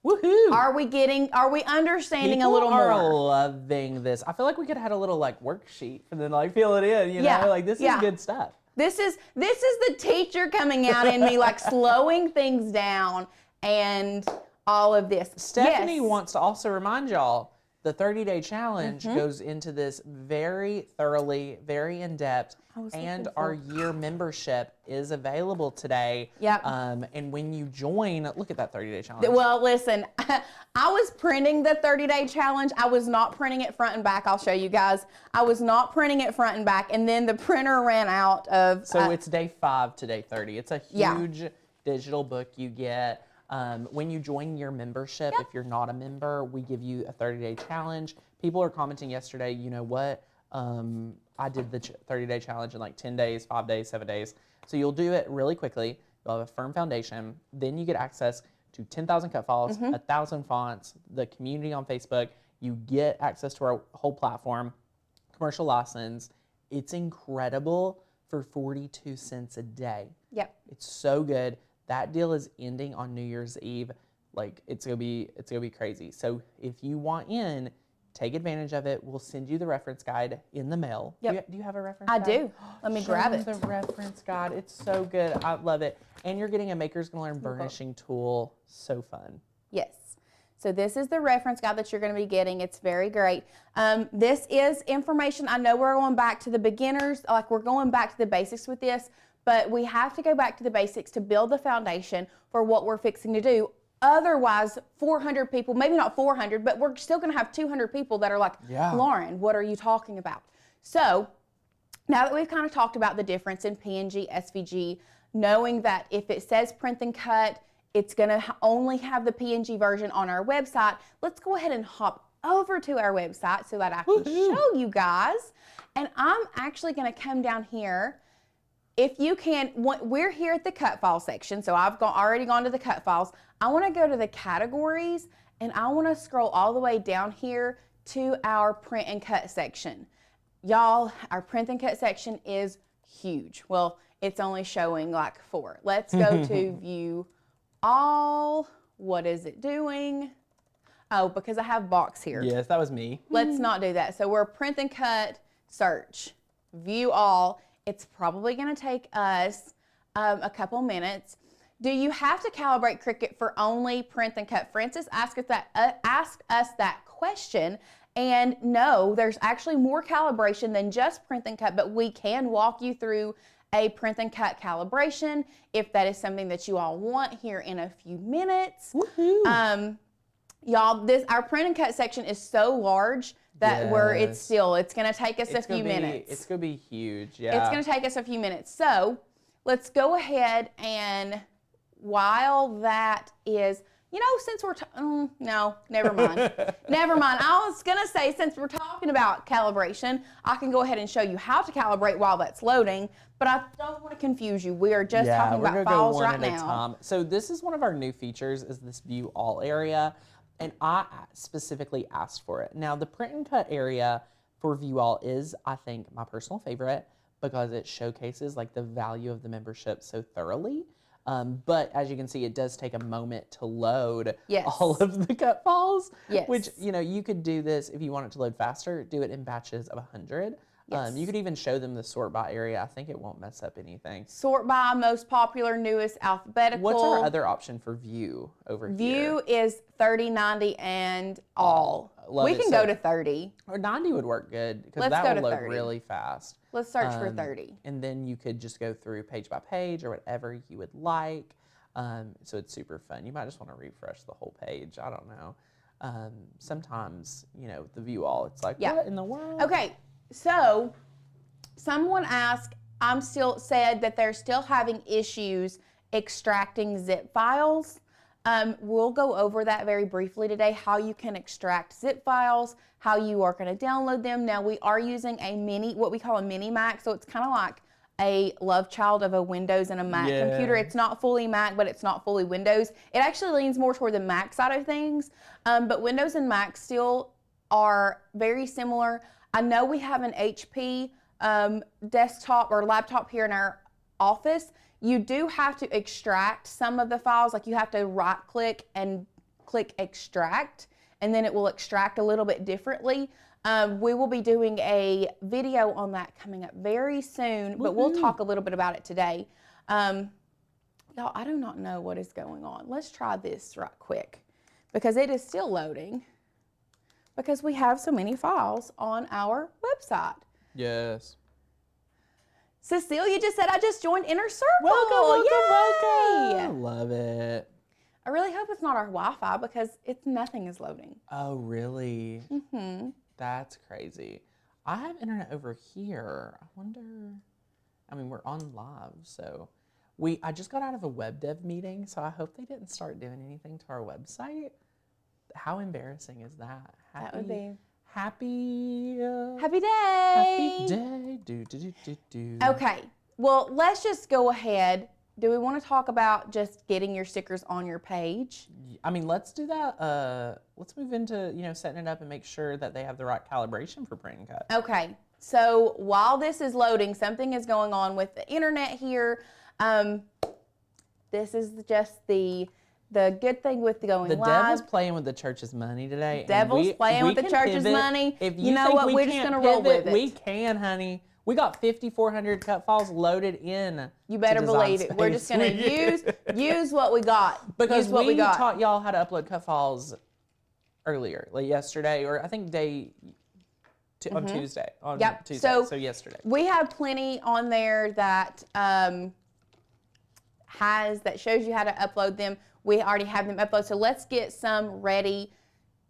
Woohoo! Are we understanding a little more? People are loving this. I feel like we could have had a little like worksheet and then like fill it in, you know? Like this is good stuff. This is the teacher coming out in me, like slowing things down and all of this. Stephanie wants to also remind y'all The 30-day challenge goes into this very thoroughly, very in-depth, and our year membership is available today. Yep. And when you join, look at that 30-day challenge. Well, listen, I was printing the 30-day challenge. I was not printing it front and back. I'll show you guys. I was not printing it front and back, and then the printer ran out of... So it's day 5 to day 30. It's a huge digital book you get. When you join your membership, if you're not a member, we give you a 30-day challenge. People are commenting yesterday, you know what? I did the 30-day challenge in like 10 days, 5 days, 7 days. So you'll do it really quickly. You'll have a firm foundation. Then you get access to 10,000 cut files, 1,000 fonts, the community on Facebook. You get access to our whole platform, commercial license. It's incredible for 42 cents a day. Yep. It's so good. That deal is ending on New Year's Eve. Like it's gonna be crazy. So if you want in, take advantage of it. We'll send you the reference guide in the mail. Yep. Do you have a reference I guide? do. Let me grab it. The reference guide. It's so good. I love it. And you're getting a Makers Gonna Learn burnishing tool. So fun. Yes. So this is the reference guide that you're going to be getting. It's very great. This is information. I know we're going back to the beginners, like we're going back to the basics with this, but we have to go back to the basics to build the foundation for what we're fixing to do. Otherwise, 400 people, maybe not 400, but we're still going to have 200 people that are like, Lauren, what are you talking about? So now that we've kind of talked about the difference in PNG, SVG, knowing that if it says print and cut, it's going to only have the PNG version on our website. Let's go ahead and hop over to our website so that I can show you guys. And I'm actually going to come down here. If you can, we're here at the cut file section, so I've already gone to the cut files. I want to go to the categories, and I want to scroll all the way down here to our print and cut section. Y'all, our print and cut section is huge. Well, it's only showing like 4. Let's go to view all. What is it doing? Oh, because I have box here. Yes, that was me. Let's not do that. So we're print and cut, search, view all. It's probably going to take us a couple minutes. Do you have to calibrate Cricut for only print and cut? Francis asked us that question. And no, there's actually more calibration than just print and cut, but we can walk you through a print and cut calibration if that is something that you all want here in a few minutes. Y'all, our print and cut section is so large that it's going to take us a few minutes. It's going to be huge, yeah. It's going to take us a few minutes. So let's go ahead and while that is, you know, since we're, no, never mind. Never mind. I was going to say, since we're talking about calibration, I can go ahead and show you how to calibrate while that's loading, but I don't want to confuse you. We are just talking about files right now. So this is one of our new features, is this view all area. And I specifically asked for it. Now, the print and cut area for view all is, I think, my personal favorite because it showcases like the value of the membership so thoroughly. But as you can see, it does take a moment to load all of the cut files. Yes. Which, you know, you could do this if you want it to load faster, do it in batches of 100. Yes. You could even show them the sort by area. I think it won't mess up anything. Sort by most popular, newest, alphabetical. What's our other option for view over here? View is 30, 90, and all. We can go to 30. Or 90 would work good because that would load really fast. Let's search for 30. And then you could just go through page by page or whatever you would like. So it's super fun. You might just want to refresh the whole page. I don't know. Sometimes, you know, the view all, it's like, what in the world? Okay. So, someone asked, said that they're still having issues extracting zip files. We'll go over that very briefly today, how you can extract zip files, how you are going to download them. Now, we are using what we call a mini Mac, so it's kind of like a love child of a Windows and a Mac computer. It's not fully Mac, but it's not fully Windows. It actually leans more toward the Mac side of things, but Windows and Mac still are very similar. I know we have an HP desktop or laptop here in our office. You do have to extract some of the files. Like you have to right click and click extract, and then it will extract a little bit differently. We will be doing a video on that coming up very soon, but we'll talk a little bit about it today. Y'all, I do not know what is going on. Let's try this right quick because it is still loading. because we have so many files on our website. Yes. Cecilia just said, I just joined Inner Circle. Welcome, Yay! welcome. Love it. I really hope it's not our Wi-Fi because nothing is loading. Oh, really? Mm-hmm. That's crazy. I have internet over here. I wonder, I mean, we're on live, so I just got out of a web dev meeting, so I hope they didn't start doing anything to our website. How embarrassing is that? That would be. Happy day. Happy day. Do. Okay, well, let's just go ahead. Do we want to talk about just getting your stickers on your page? I mean, let's do that. Let's move into, setting it up and make sure that they have the right calibration for print and cut. Okay, so while this is loading, something is going on with the internet here. This is just the good thing with going live. The devil's playing with the church's money today. Devil's playing with the church's money. If you know what? We're just going to roll with it. We can, honey. We got 5,400 cut files loaded in. You better believe it. We're just going to use what we got. Because we taught y'all how to upload cut files earlier, like yesterday, or I think on Tuesday. Tuesday. So yesterday. We have plenty on there that shows you how to upload them. We already have them uploaded. So let's get some ready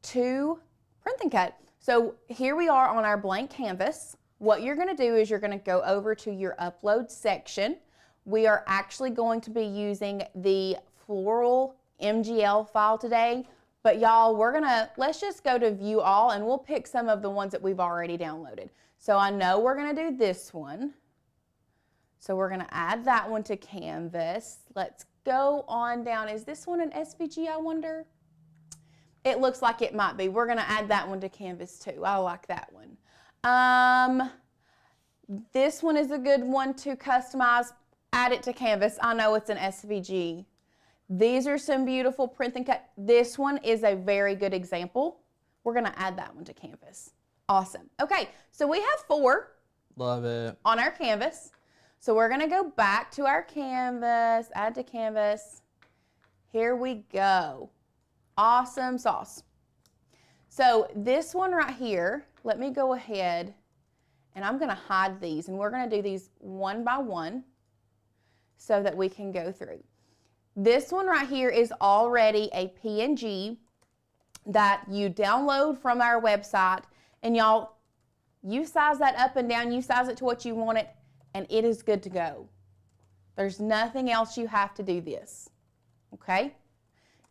to print and cut. So here we are on our blank canvas. What you're going to do is you're going to go over to your upload section. We are actually going to be using the floral MGL file today. But y'all, let's just go to view all and we'll pick some of the ones that we've already downloaded. So I know we're going to do this one. So we're going to add that one to Canvas. Let's go on down. Is this one an SVG, I wonder? It looks like it might be. We're going to add that one to Canvas too. I like that one. This one is a good one to customize. Add it to Canvas. I know it's an SVG. These are some beautiful print and cut. This one is a very good example. We're going to add that one to Canvas. Awesome. Okay, so we have 4. Love it. On our canvas. So we're going to go back to our canvas, add to canvas. Here we go. Awesome sauce. So this one right here, let me go ahead and I'm going to hide these and we're going to do these one by one so that we can go through. This one right here is already a PNG that you download from our website, and y'all, you size that up and down, you size it to what you want it, and it is good to go. There's nothing else you have to do this, okay?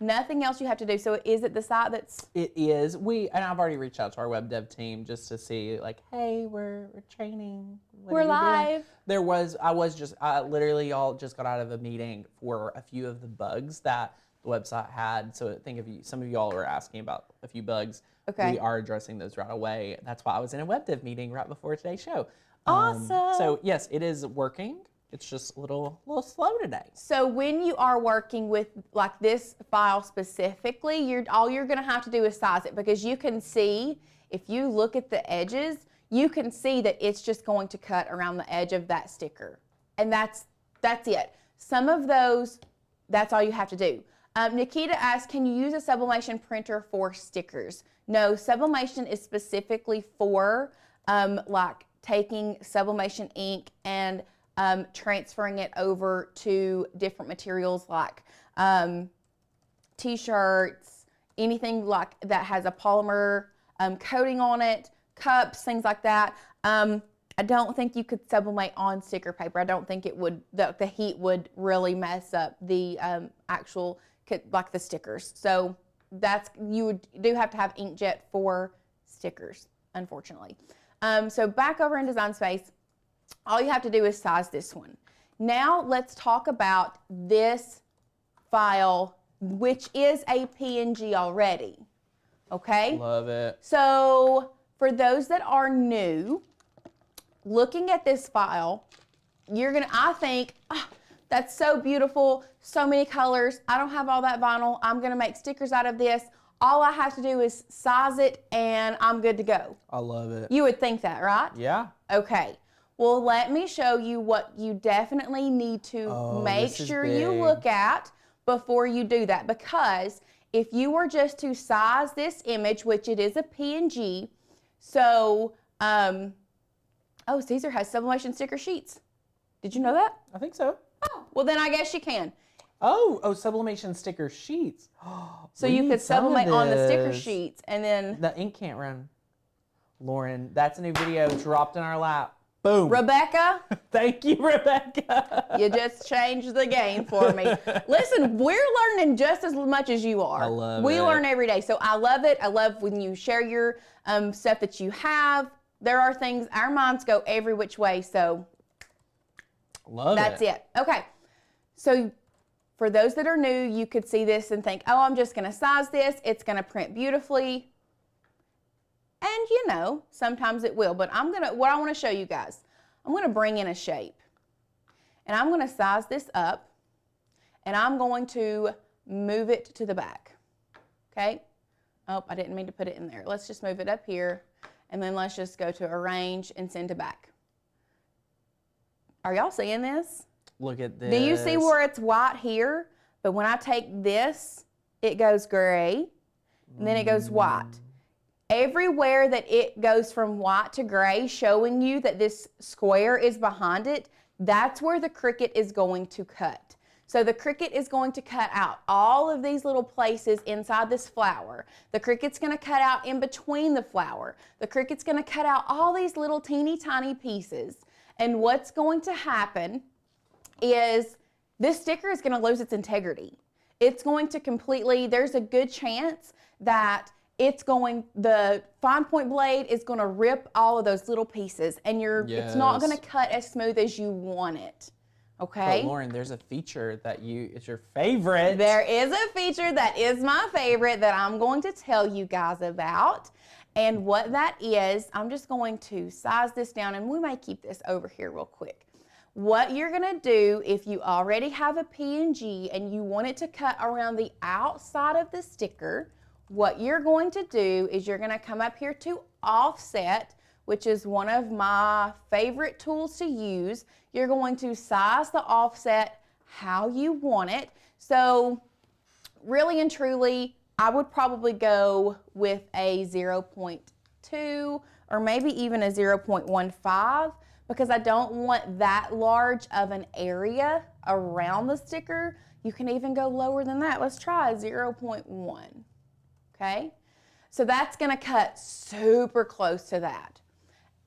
Nothing else you have to do. So is it the site that's... It is. And I've already reached out to our web dev team just to see, like, hey, we're training. We're live. I literally all just got out of a meeting for a few of the bugs that the website had. So I think some of y'all were asking about a few bugs. Okay. We are addressing those right away. That's why I was in a web dev meeting right before today's show. Awesome. So yes, it is working. It's just a little slow today. So when you are working with like this file specifically, all you're going to have to do is size it, because you can see, if you look at the edges, you can see that it's just going to cut around the edge of that sticker. And that's it. Some of those, that's all you have to do. Nikita asked, can you use a sublimation printer for stickers? No, sublimation is specifically for like taking sublimation ink and transferring it over to different materials like t-shirts, anything like that has a polymer coating on it, cups, things like that. I don't think you could sublimate on sticker paper. I don't think it would, the heat would really mess up the actual, like the stickers. So you do have to have inkjet for stickers, unfortunately. So back over in Design Space, all you have to do is size this one. Now let's talk about this file, which is a PNG already, okay? Love it. So for those that are new, looking at this file, I think, oh, that's so beautiful, so many colors. I don't have all that vinyl. I'm gonna make stickers out of this. All I have to do is size it and I'm good to go. I love it. You would think that, right? Yeah. Okay. Well, let me show you what you definitely need to make sure you look at before you do that, because if you were just to size this image, which it is a PNG, so, oh, Caesar has sublimation sticker sheets. Did you know that? I think so. Oh, well then I guess you can. Oh, sublimation sticker sheets. So you could sublimate on the sticker sheets and then... The ink can't run. Lauren, that's a new video dropped in our lap. Boom. Rebecca. Thank you, Rebecca. You just changed the game for me. Listen, we're learning just as much as you are. I love we it. learn every day. So I love it. I love when you share your stuff that you have. There are things, our minds go every which way. So that's it. Okay. So for those that are new, you could see this and think, oh, I'm just going to size this. It's going to print beautifully. And you know, sometimes it will, but what I want to show you guys, I'm going to bring in a shape and I'm going to size this up and I'm going to move it to the back. Okay. Oh, I didn't mean to put it in there. Let's just move it up here and then let's just go to arrange and send to back. Are y'all seeing this? Look at this. Do you see where it's white here? But when I take this, it goes gray and then it goes white. Everywhere that it goes from white to gray, showing you that this square is behind it, that's where the Cricut is going to cut. So the Cricut is going to cut out all of these little places inside this flower. The Cricut's going to cut out in between the flower. The Cricut's going to cut out all these little teeny tiny pieces. And what's going to happen is this sticker is going to lose its integrity. It's going to completely, there's a good chance that the fine point blade is going to rip all of those little pieces and it's not going to cut as smooth as you want it. Okay? But Lauren, there's a feature that is your favorite. There is a feature that is my favorite that I'm going to tell you guys about. And what that is, I'm just going to size this down and we may keep this over here real quick. What you're going to do if you already have a PNG and you want it to cut around the outside of the sticker, what you're going to do is you're going to come up here to offset, which is one of my favorite tools to use. You're going to size the offset how you want it. So really and truly, I would probably go with a 0.2 or maybe even a 0.15 because I don't want that large of an area around the sticker. You can even go lower than that. Let's try a 0.1. Okay, so that's going to cut super close to that.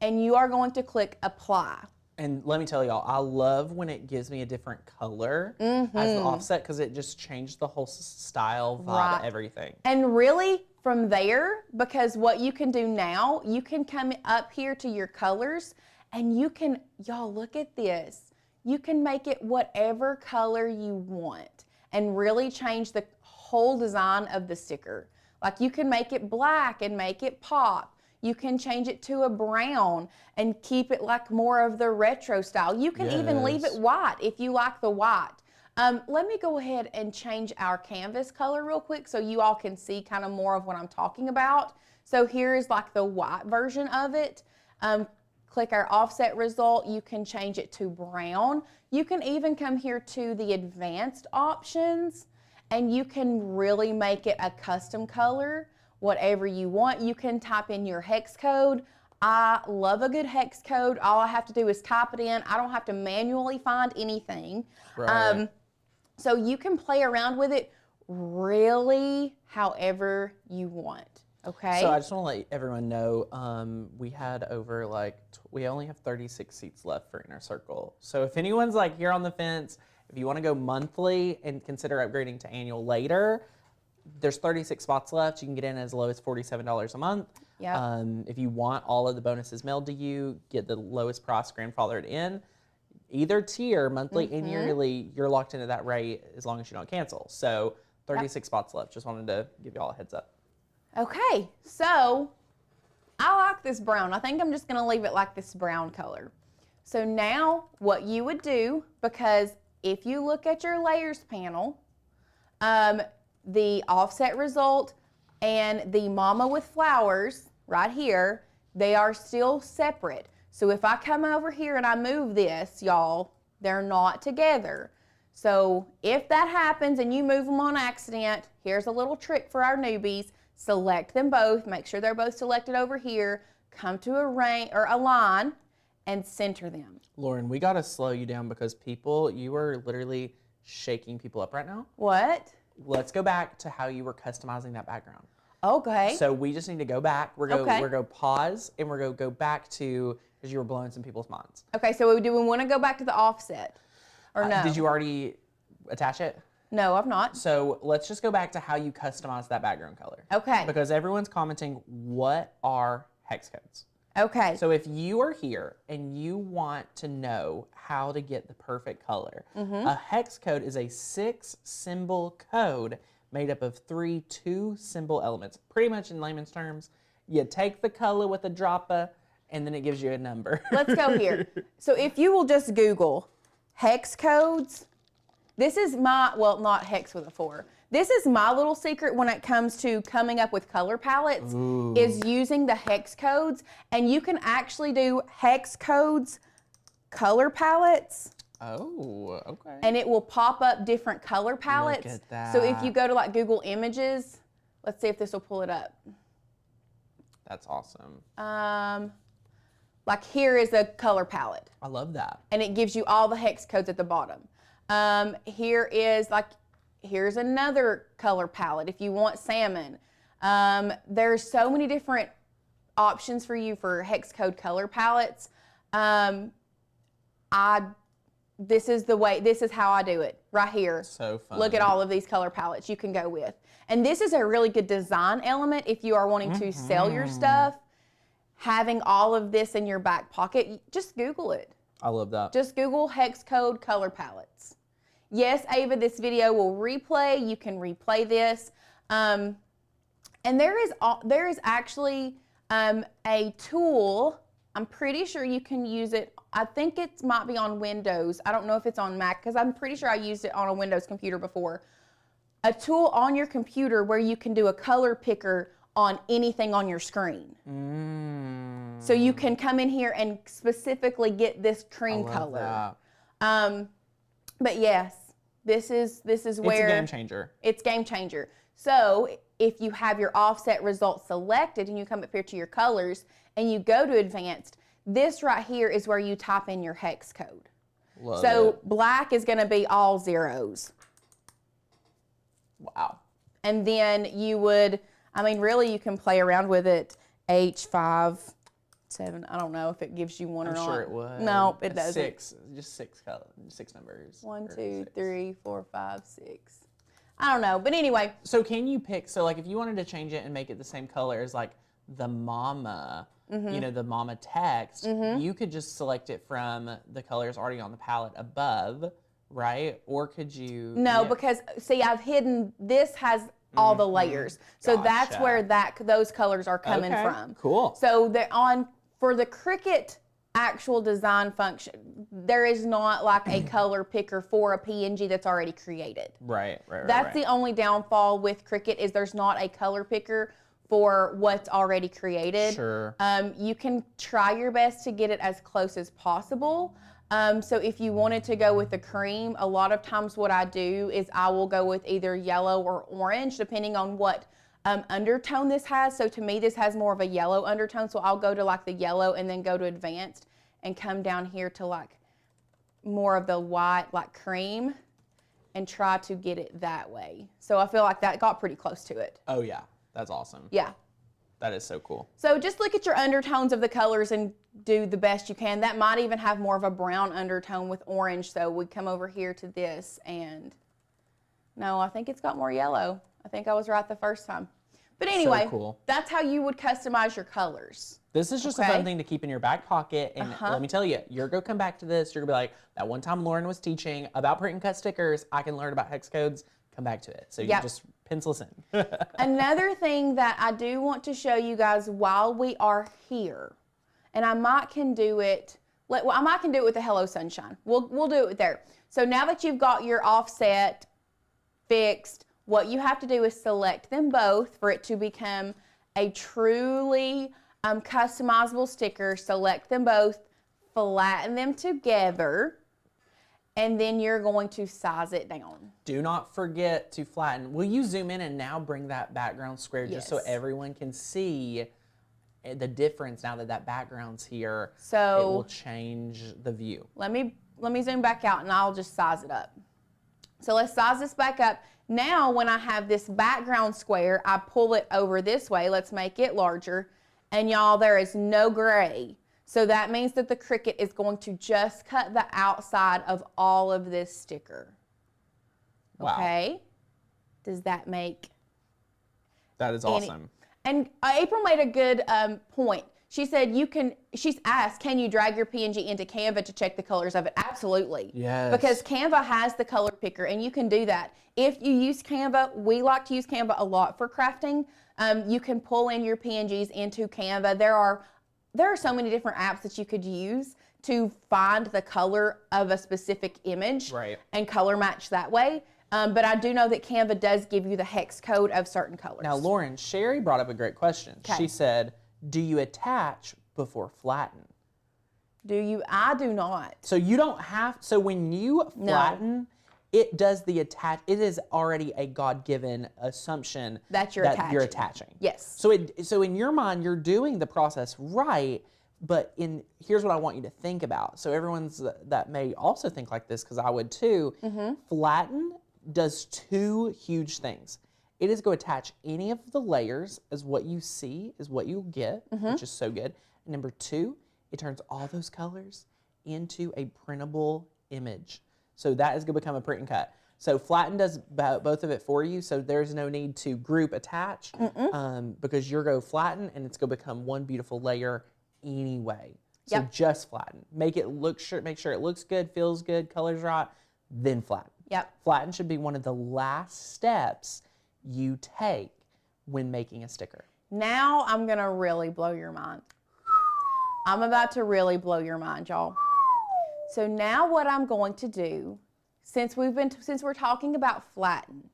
And you are going to click apply. And let me tell y'all, I love when it gives me a different color as the offset because it just changed the whole style, vibe, everything. And really from there, because what you can do now, you can come up here to your colors and you can, y'all look at this. You can make it whatever color you want and really change the whole design of the sticker. Like you can make it black and make it pop. You can change it to a brown and keep it like more of the retro style. You can even leave it white if you like the white. Let me go ahead and change our canvas color real quick so you all can see kind of more of what I'm talking about. So here is like the white version of it. Click our offset result. You can change it to brown. You can even come here to the advanced options and you can really make it a custom color, whatever you want. You can type in your hex code. I love a good hex code. All I have to do is type it in. I don't have to manually find anything. Right. So you can play around with it really however you want. Okay. So I just want to let everyone know, we had over we only have 36 seats left for Inner Circle. So if anyone's like here on the fence, if you want to go monthly and consider upgrading to annual later, there's 36 spots left. You can get in as low as $47 a month. Yeah. If you want all of the bonuses mailed to you, get the lowest price grandfathered in. Either tier, monthly and yearly, you're locked into that rate as long as you don't cancel. So 36 spots left. Just wanted to give you all a heads up. Okay, so I like this brown. I think I'm just going to leave it like this brown color. So now what you would do, because if you look at your layers panel, the offset result and the mama with flowers right here, they are still separate. So if I come over here and I move this, y'all, they're not together. So if that happens and you move them on accident, here's a little trick for our newbies. Select them both, make sure they're both selected over here, come to a line, and center them. Lauren, we gotta slow you down because you are literally shaking people up right now. What? Let's go back to how you were customizing that background. Okay. So we just need to go back. We're going to pause and we're going to go back to, because you were blowing some people's minds. Okay, so do we want to go back to the offset or no? Did you already attach it? No, I've not. So let's just go back to how you customized that background color. Okay. Because everyone's commenting, what are hex codes? Okay. So if you are here and you want to know how to get the perfect color, a hex code is a 6-symbol code made up of 3 2-symbol elements. Pretty much in layman's terms, you take the color with a dropper and then it gives you a number. Let's go here. So if you will just Google hex codes, this is well, not hex with a 4. This is my little secret when it comes to coming up with color palettes, is using the hex codes. And you can actually do hex codes color palettes. Oh, okay. And it will pop up different color palettes. Look at that. So if you go to like Google Images, let's see if this will pull it up. That's awesome. Like here is a color palette. I love that. And it gives you all the hex codes at the bottom. Here's another color palette if you want salmon. There's so many different options for you for hex code color palettes. This is how I do it right here. So fun. Look at all of these color palettes you can go with. And this is a really good design element if you are wanting to sell your stuff. Having all of this in your back pocket, just Google it. I love that. Just Google hex code color palettes. Yes, Ava, this video will replay. You can replay this. And there is actually a tool. I'm pretty sure you can use it. I think it might be on Windows. I don't know if it's on Mac because I'm pretty sure I used it on a Windows computer before. A tool on your computer where you can do a color picker on anything on your screen. So you can come in here and specifically get this cream color. But yes, this is where it's a game changer. It's game changer. So if you have your offset results selected and you come up here to your colors and you go to advanced, this right here is where you type in your hex code. Love so it. Black is going to be all zeros. Wow. And then you would, really you can play around with it. H5, 7, I don't know if it gives you one or not. I'm sure it would. No, it doesn't. 6, just 6 numbers. 1, 2, 3, 4, 5, 6. I don't know, but anyway. So can you pick, so like if you wanted to change it and make it the same color as like the mama, the mama text, you could just select it from the colors already on the palette above, right? Or could you? No, because see, I've hidden, this has all the layers. So that's where those colors are coming from. Cool. So for the Cricut actual design function, there is not like a color picker for a PNG that's already created. Right. That's the only downfall with Cricut is there's not a color picker for what's already created. Sure. You can try your best to get it as close as possible. So if you wanted to go with the cream, a lot of times what I do is I will go with either yellow or orange, depending on what undertone this has. So to me, this has more of a yellow undertone. So I'll go to like the yellow and then go to advanced and come down here to like more of the white, like cream, and try to get it that way. So I feel like that got pretty close to it. Oh yeah, that's awesome. Yeah. That is so cool. So just look at your undertones of the colors and do the best you can. That might even have more of a brown undertone with orange. So we come over here to this and no, I think it's got more yellow. I think I was right the first time. But anyway, so cool. That's how you would customize your colors. This is just a fun thing to keep in your back pocket. And let me tell you, you're going to come back to this. You're going to be like, that one time Lauren was teaching about print and cut stickers, I can learn about hex codes. Come back to it. So you just pencil us in. Another thing that I do want to show you guys while we are here, and I might can do it with the Hello Sunshine. We'll do it there. So now that you've got your offset fixed, what you have to do is select them both for it to become a truly customizable sticker. Select them both, flatten them together, and then you're going to size it down. Do not forget to flatten. Will you zoom in and now bring that background square just so Yes. everyone can see the difference now that that background's here? So it will change the view. Let me zoom back out and I'll just size it up. So let's size this back up. Now when I have this background square, I pull it over this way. Let's make it larger. And y'all, there is no gray. So that means that the Cricut is going to just cut the outside of all of this sticker. Wow. Okay? Does that make... That is awesome. And April made a good point. She said she's asked, can you drag your PNG into Canva to check the colors of it? Absolutely. Yes. Because Canva has the color picker and you can do that. If you use Canva, we like to use Canva a lot for crafting. You can pull in your PNGs into Canva. There are so many different apps that you could use to find the color of a specific image and color match that way. But I do know that Canva does give you the hex code of certain colors. Now, Lauren, Sherry brought up a great question. Okay. She said, do you attach before flatten? Do you? I do not. So you don't have, so when you flatten, it does the attach, it is already a God-given assumption that you're attaching. Yes. So in your mind, you're doing the process right, but here's what I want you to think about. So everyone's that may also think like this, because I would too. Flatten does two huge things. It is go attach any of the layers as what you see is what you'll get, which is so good. And number two, it turns all those colors into a printable image. So that is going to become a print and cut. So flatten does both of it for you. So there's no need to group attach because you're going to flatten and it's going to become one beautiful layer anyway. So just flatten. Make sure it looks good, feels good, colors right, then flatten. Flatten should be one of the last steps you take when making a sticker. Now I'm going to really blow your mind. I'm about to really blow your mind, y'all. So now what I'm going to do, since we're talking about flatten,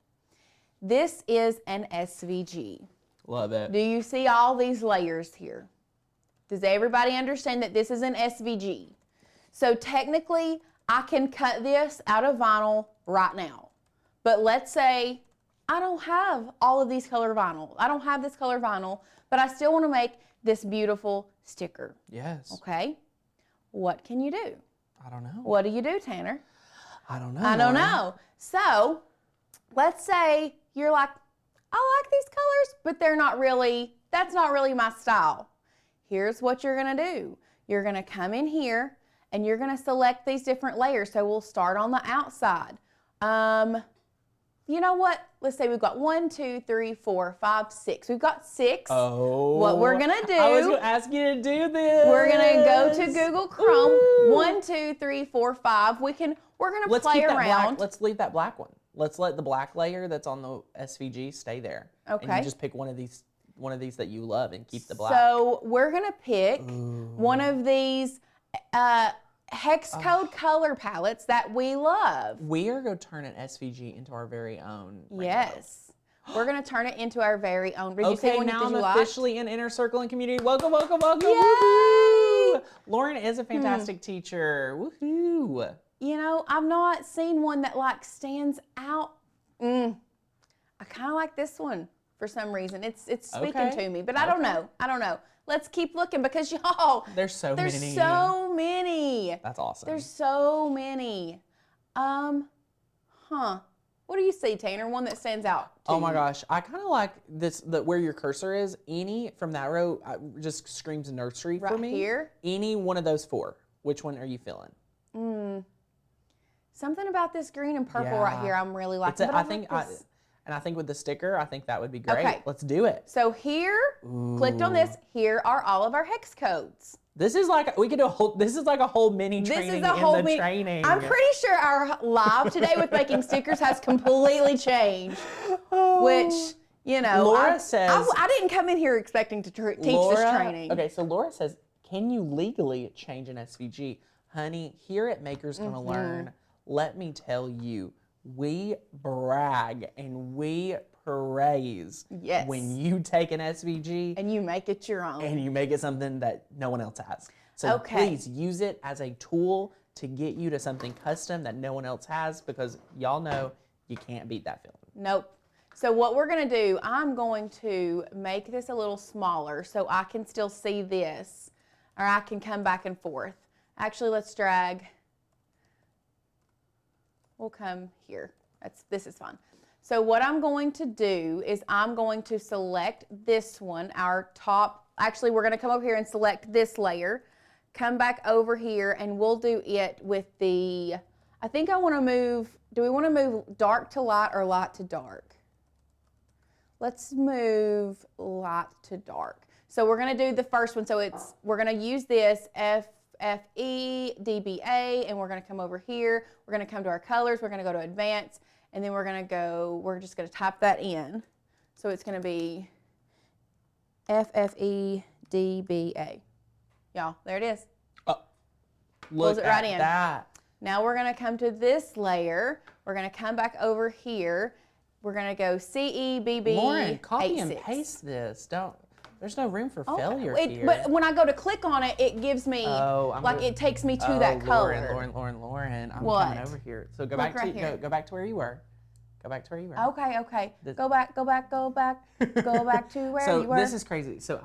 this is an SVG. Love it. Do you see all these layers here? Does everybody understand that this is an SVG? So technically, I can cut this out of vinyl right now. But let's say I don't have all of these color vinyl. I don't have this color vinyl, but I still want to make this beautiful sticker. Yes. Okay. What can you do? I don't know. What do you do, Tanner? I don't know. I don't know. So let's say you're like, I like these colors, but that's not really my style. Here's what you're going to do. You're going to come in here and you're going to select these different layers. So we'll start on the outside. You know what? Let's say we've got 1, 2, 3, 4, 5, 6. We've got 6. Oh. What we're going to do. I was going to ask you to do this. We're going to go to Google Chrome. Ooh. 1, 2, 3, 4, 5. We're going to play around. Let's leave that black one. Let's let the black layer that's on the SVG stay there. Okay. And you just pick one of these that you love and keep the black. So we're going to pick one of these hex code color palettes that we love. We are going to turn an SVG into our very own. Yes. We're going to turn it into our very own. Did you okay, say one now I'm liked? Officially in Inner Circle and Community. Welcome, welcome, welcome. Yay! Woohoo! Lauren is a fantastic teacher. Woohoo! You know, I've not seen one that stands out. I kind of like this one for some reason. It's speaking to me, but I don't know. I don't know. Let's keep looking because y'all, there's so many. That's awesome. There's so many. What do you see, Tanner? One that stands out to Oh my you? gosh, I kind of like this. Where your cursor is, any from that row just screams nursery for me. Right here. Any one of those four. Which one are you feeling? Something about this green and purple right here I'm really liking. I think with the sticker, I think that would be great. Okay. Let's do it. So here, clicked on this. Here are all of our hex codes. This is like this is like a whole mini training training. I'm pretty sure our live today with making stickers has completely changed. Which, you know, Laura says I didn't come in here expecting to teach this training. Okay, so Laura says, can you legally change an SVG? Honey, here at Maker's Gonna Learn, let me tell you, we brag and we praise when you take an SVG and you make it your own. And you make it something that no one else has. So please use it as a tool to get you to something custom that no one else has, because y'all know you can't beat that feeling. Nope. So what we're gonna do, I'm going to make this a little smaller so I can still see this, or I can come back and forth. Actually, let's drag. We'll come here. This is fine. So what I'm going to do is I'm going to select this one, our top. Actually, we're gonna come over here and select this layer, come back over here, and we'll do it with the, I think I wanna move, do we wanna move dark to light or light to dark? Let's move light to dark. So we're gonna do the first one. So we're gonna use this FFE, DBA, and we're gonna come over here. We're gonna come to our colors. We're gonna go to advanced, and then we're just gonna type that in. So it's gonna be FFE, DBA. Y'all, there it is. Oh, Pulls it right in. That. Now we're gonna come to this layer. We're gonna come back over here. We're gonna go CEBB. Lauren, copy 86. and paste this. There's no room for failure here. But when I go to click on it, it gives me, it takes me to that color. Lauren, I'm what? coming over here. So go back to go back to where you were. Go back to where you were. Okay. Go back to where so you were. So this is crazy. So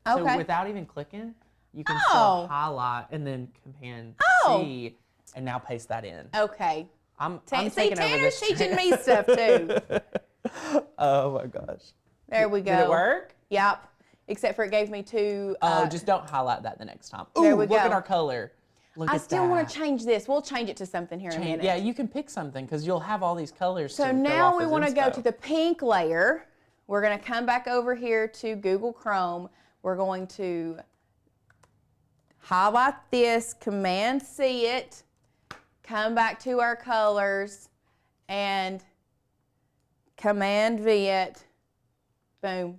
so without even clicking, you can still highlight and then Command C, and now paste that in. Okay. I'm taking over this. Tanner's teaching me stuff too. Oh my gosh. There we go. Did it work? Yep. Except for it gave me two. Just don't highlight that the next time. Ooh, there we go. Look at our color. I still want to change this. We'll change it to something here in a minute. Yeah, you can pick something because you'll have all these colors. So now we want to go to the pink layer. We're going to come back over here to Google Chrome. We're going to highlight this, Command C it, come back to our colors, and Command V it. Boom.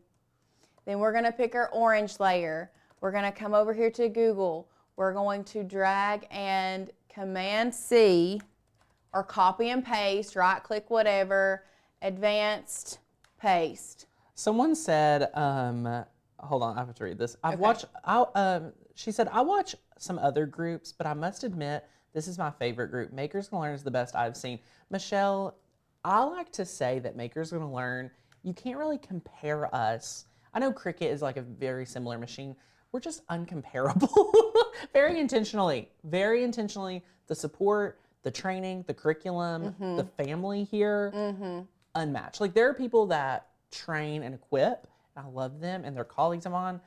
Then we're going to pick our orange layer. We're going to come over here to Google. We're going to drag and Command C, or copy and paste, right click, whatever, advanced, paste. Someone said, hold on, I have to read this. She said, I watch some other groups, but I must admit, this is my favorite group. Makers Gonna Learn is the best I've seen. Michelle, I like to say that Makers Gonna Learn, you can't really compare us. I know Cricut is like a very similar machine. We're just uncomparable. Very intentionally. The support, the training, the curriculum, the family here, unmatched. Like there are people that train and equip, and I love them, and they're colleagues of mine.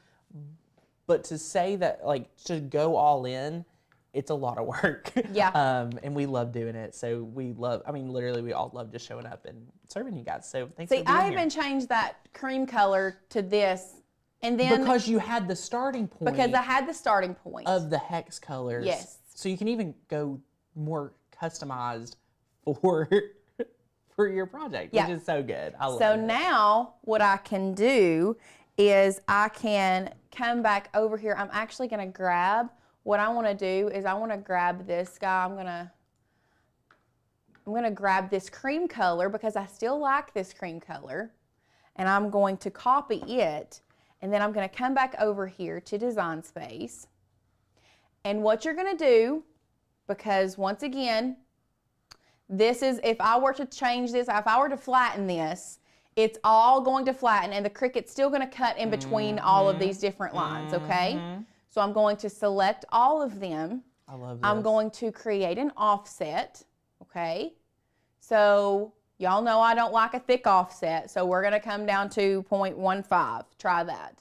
But to say that, like, to go all in, it's a lot of work. Yeah. And we love doing it. So literally we all love just showing up and serving you guys. So thanks for being I here. even changed that cream color to this. And then because you had the starting point. Because I had the starting point. Of the hex colors. Yes. So you can even go more customized for your project, which is so good. I love it. So now what I can do is I can come back over here. I'm actually going to grab, what I want to do is I want to grab this guy. I'm going to grab this cream color because I still like this cream color. And I'm going to copy it. And then I'm going to come back over here to Design Space. And what you're going to do, because once again, this is, if I were to change this, if I were to flatten this, it's all going to flatten and the Cricut's still going to cut in between all of these different lines, okay? So I'm going to select all of them. I love this. I'm going to create an offset, okay? So y'all know I don't like a thick offset, so we're going to come down to 0.15. Try that.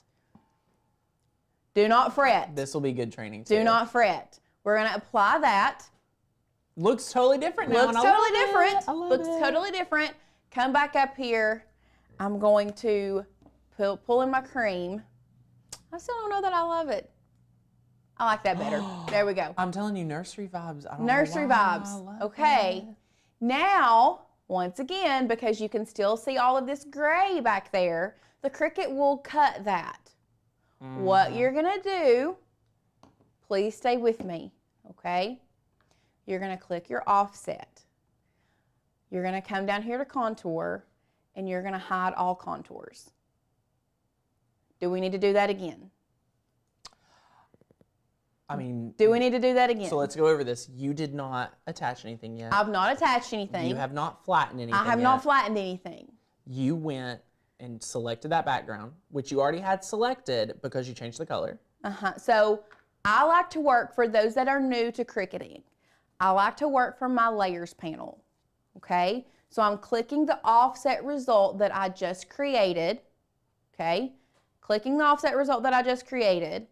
Do not fret. This will be good training too. Do not fret. We're going to apply that. Looks totally different now. Looks totally different. I love Looks it. totally different. Come back up here. I'm going to pull in my cream. I still don't know that I love it. I like that better. There we go. I'm telling you, nursery vibes. I don't Nursery know why. vibes. I love Okay. it. Now, once again, because you can still see all of this gray back there, the Cricut will cut that. What you're going to do, please stay with me, okay? You're going to click your offset. You're going to come down here to contour, and you're going to hide all contours. Do we need to do that again? I mean... Do we need to do that again? So let's go over this. You did not attach anything yet. I've not attached anything. You have not flattened anything I have not flattened anything. You went and selected that background, which you already had selected because you changed the color. So I like to work, for those that are new to Cricutting, I like to work from my layers panel, okay? So I'm clicking the offset result that I just created, okay? Clicking the offset result that I just created.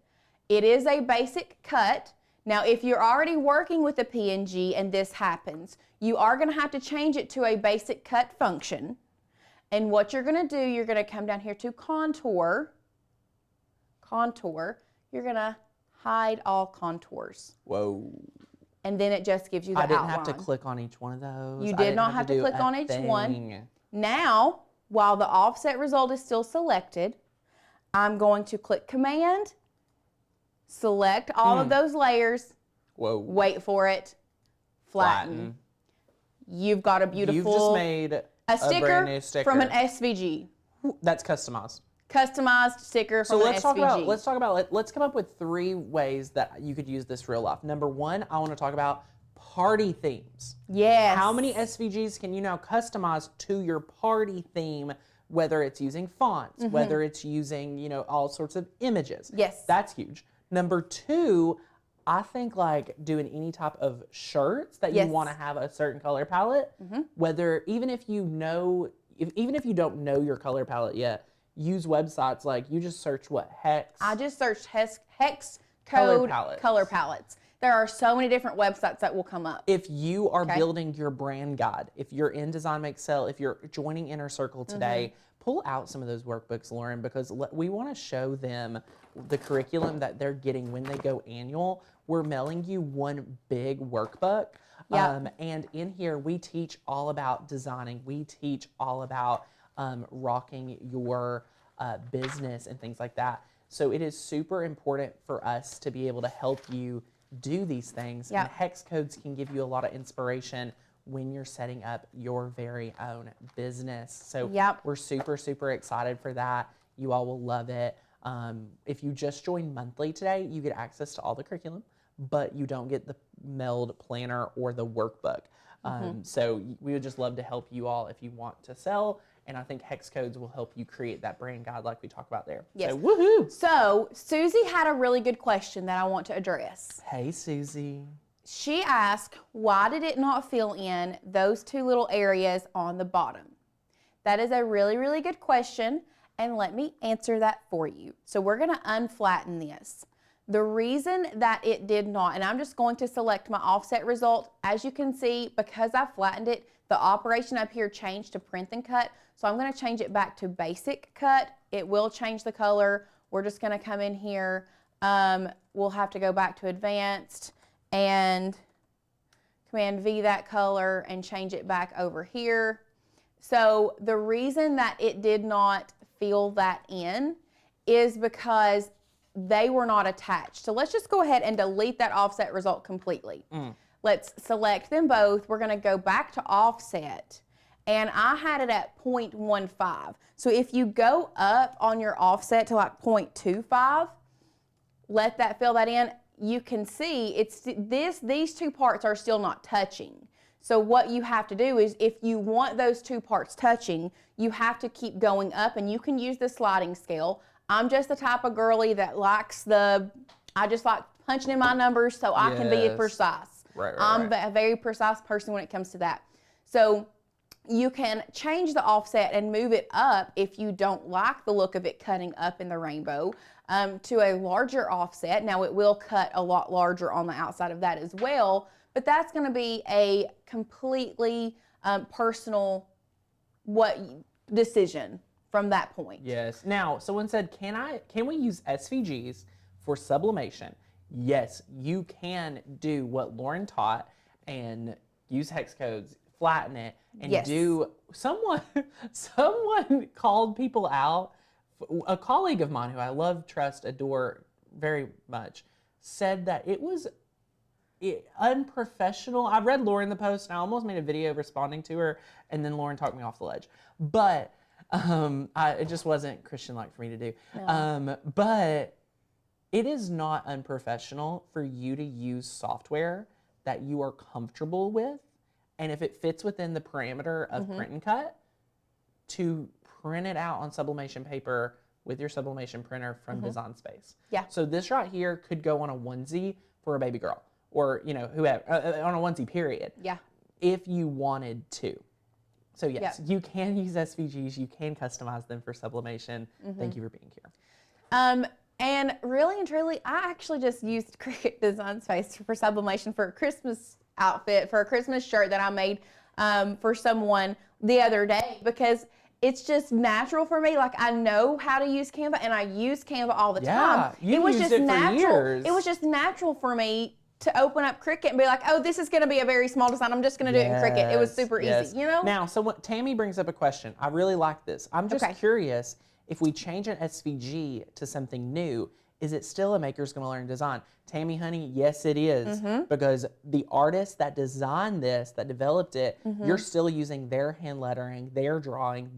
It is a basic cut. Now, if you're already working with a PNG and this happens, you are gonna have to change it to a basic cut function. And what you're gonna do, you're gonna come down here to contour, you're gonna hide all contours. Whoa. And then it just gives you the outline. I didn't have to click on each one of those. You did not have to click on each one. Now, while the offset result is still selected, I'm going to click Command, select all of those layers, wait for it, flatten. You've got a beautiful... You've just made a brand new sticker from an SVG. That's customized. Customized sticker from an SVG. Let's come up with 3 ways that you could use this real life. Number 1, I want to talk about party themes. Yes. How many SVGs can you now customize to your party theme, whether it's using fonts, whether it's using, you know, all sorts of images. Yes. That's huge. Number 2, I think like doing any type of shirts that you want to have a certain color palette, whether even if you know, even if you don't know your color palette yet, use websites like you just search what hex. I just searched hex code color palettes. There are so many different websites that will come up. If you are building your brand guide, if you're in Design Make Sell, if you're joining Inner Circle today, pull out some of those workbooks, Lauren, because we want to show them the curriculum that they're getting when they go annual. We're mailing you one big workbook. And in here, we teach all about designing. We teach all about rocking your business and things like that. So it is super important for us to be able to help you do these things. And hex codes can give you a lot of inspiration when you're setting up your very own business. So we're super, super excited for that. You all will love it. If you just join monthly today, you get access to all the curriculum, but you don't get the mailed planner or the workbook. So we would just love to help you all if you want to sell. And I think hex codes will help you create that brand guide like we talked about there. Yes. So woohoo! So Susie had a really good question that I want to address. Hey, Susie. She asked, why did it not fill in those 2 little areas on the bottom? That is a really, really good question. And let me answer that for you. So we're going to unflatten this. The reason that it did not, and I'm just going to select my offset result. As you can see, because I flattened it, the operation up here changed to print and cut. So I'm going to change it back to basic cut. It will change the color. We're just going to come in here. We'll have to go back to advanced and Command V that color and change it back over here. So the reason that it did not fill that in is because they were not attached. So let's just go ahead and delete that offset result completely. Let's select them both. We're gonna go back to offset, and I had it at 0.15. So if you go up on your offset to like 0.25, let that fill that in, you can see it's these 2 parts are still not touching. So what you have to do is, if you want those 2 parts touching, you have to keep going up, and you can use the sliding scale. I'm just the type of girly that likes I just like punching in my numbers so I can be precise. I'm a very precise person when it comes to that. So you can change the offset and move it up if you don't like the look of it cutting up in the rainbow to a larger offset. Now it will cut a lot larger on the outside of that as well, but that's going to be a completely personal decision from that point. Yes. Now, someone said, can we use SVGs for sublimation? Yes, you can do what Lauren taught and use hex codes, flatten it, and do. Someone called people out. A colleague of mine who I love, trust, adore very much said that it was unprofessional. I read Lauren the post and I almost made a video responding to her, and then Lauren talked me off the ledge. But it just wasn't Christian-like for me to do. No. But it is not unprofessional for you to use software that you are comfortable with, and if it fits within the parameter of Print and Cut, to print it out on sublimation paper with your sublimation printer from Design Space. Yeah. So this right here could go on a onesie for a baby girl, or whoever, on a onesie period. Yeah. If you wanted to. So yes, you can use SVGs, you can customize them for sublimation. Thank you for being here. And really and truly, I actually just used Cricut Design Space for sublimation for a Christmas outfit, for a Christmas shirt that I made for someone the other day, because it's just natural for me. Like, I know how to use Canva, and I use Canva all the time. It was just natural. It was just natural for me to open up Cricut and be like, oh, this is going to be a very small design. I'm just going to do it in Cricut. It was super easy, you know? Now, so what Tammy brings up a question. I really like this. I'm just curious, if we change an SVG to something new, is it still a Maker's Gonna Learn design? Tammy, honey, yes, it is. Because the artist that designed this, that developed it, you're still using their hand lettering, their drawing,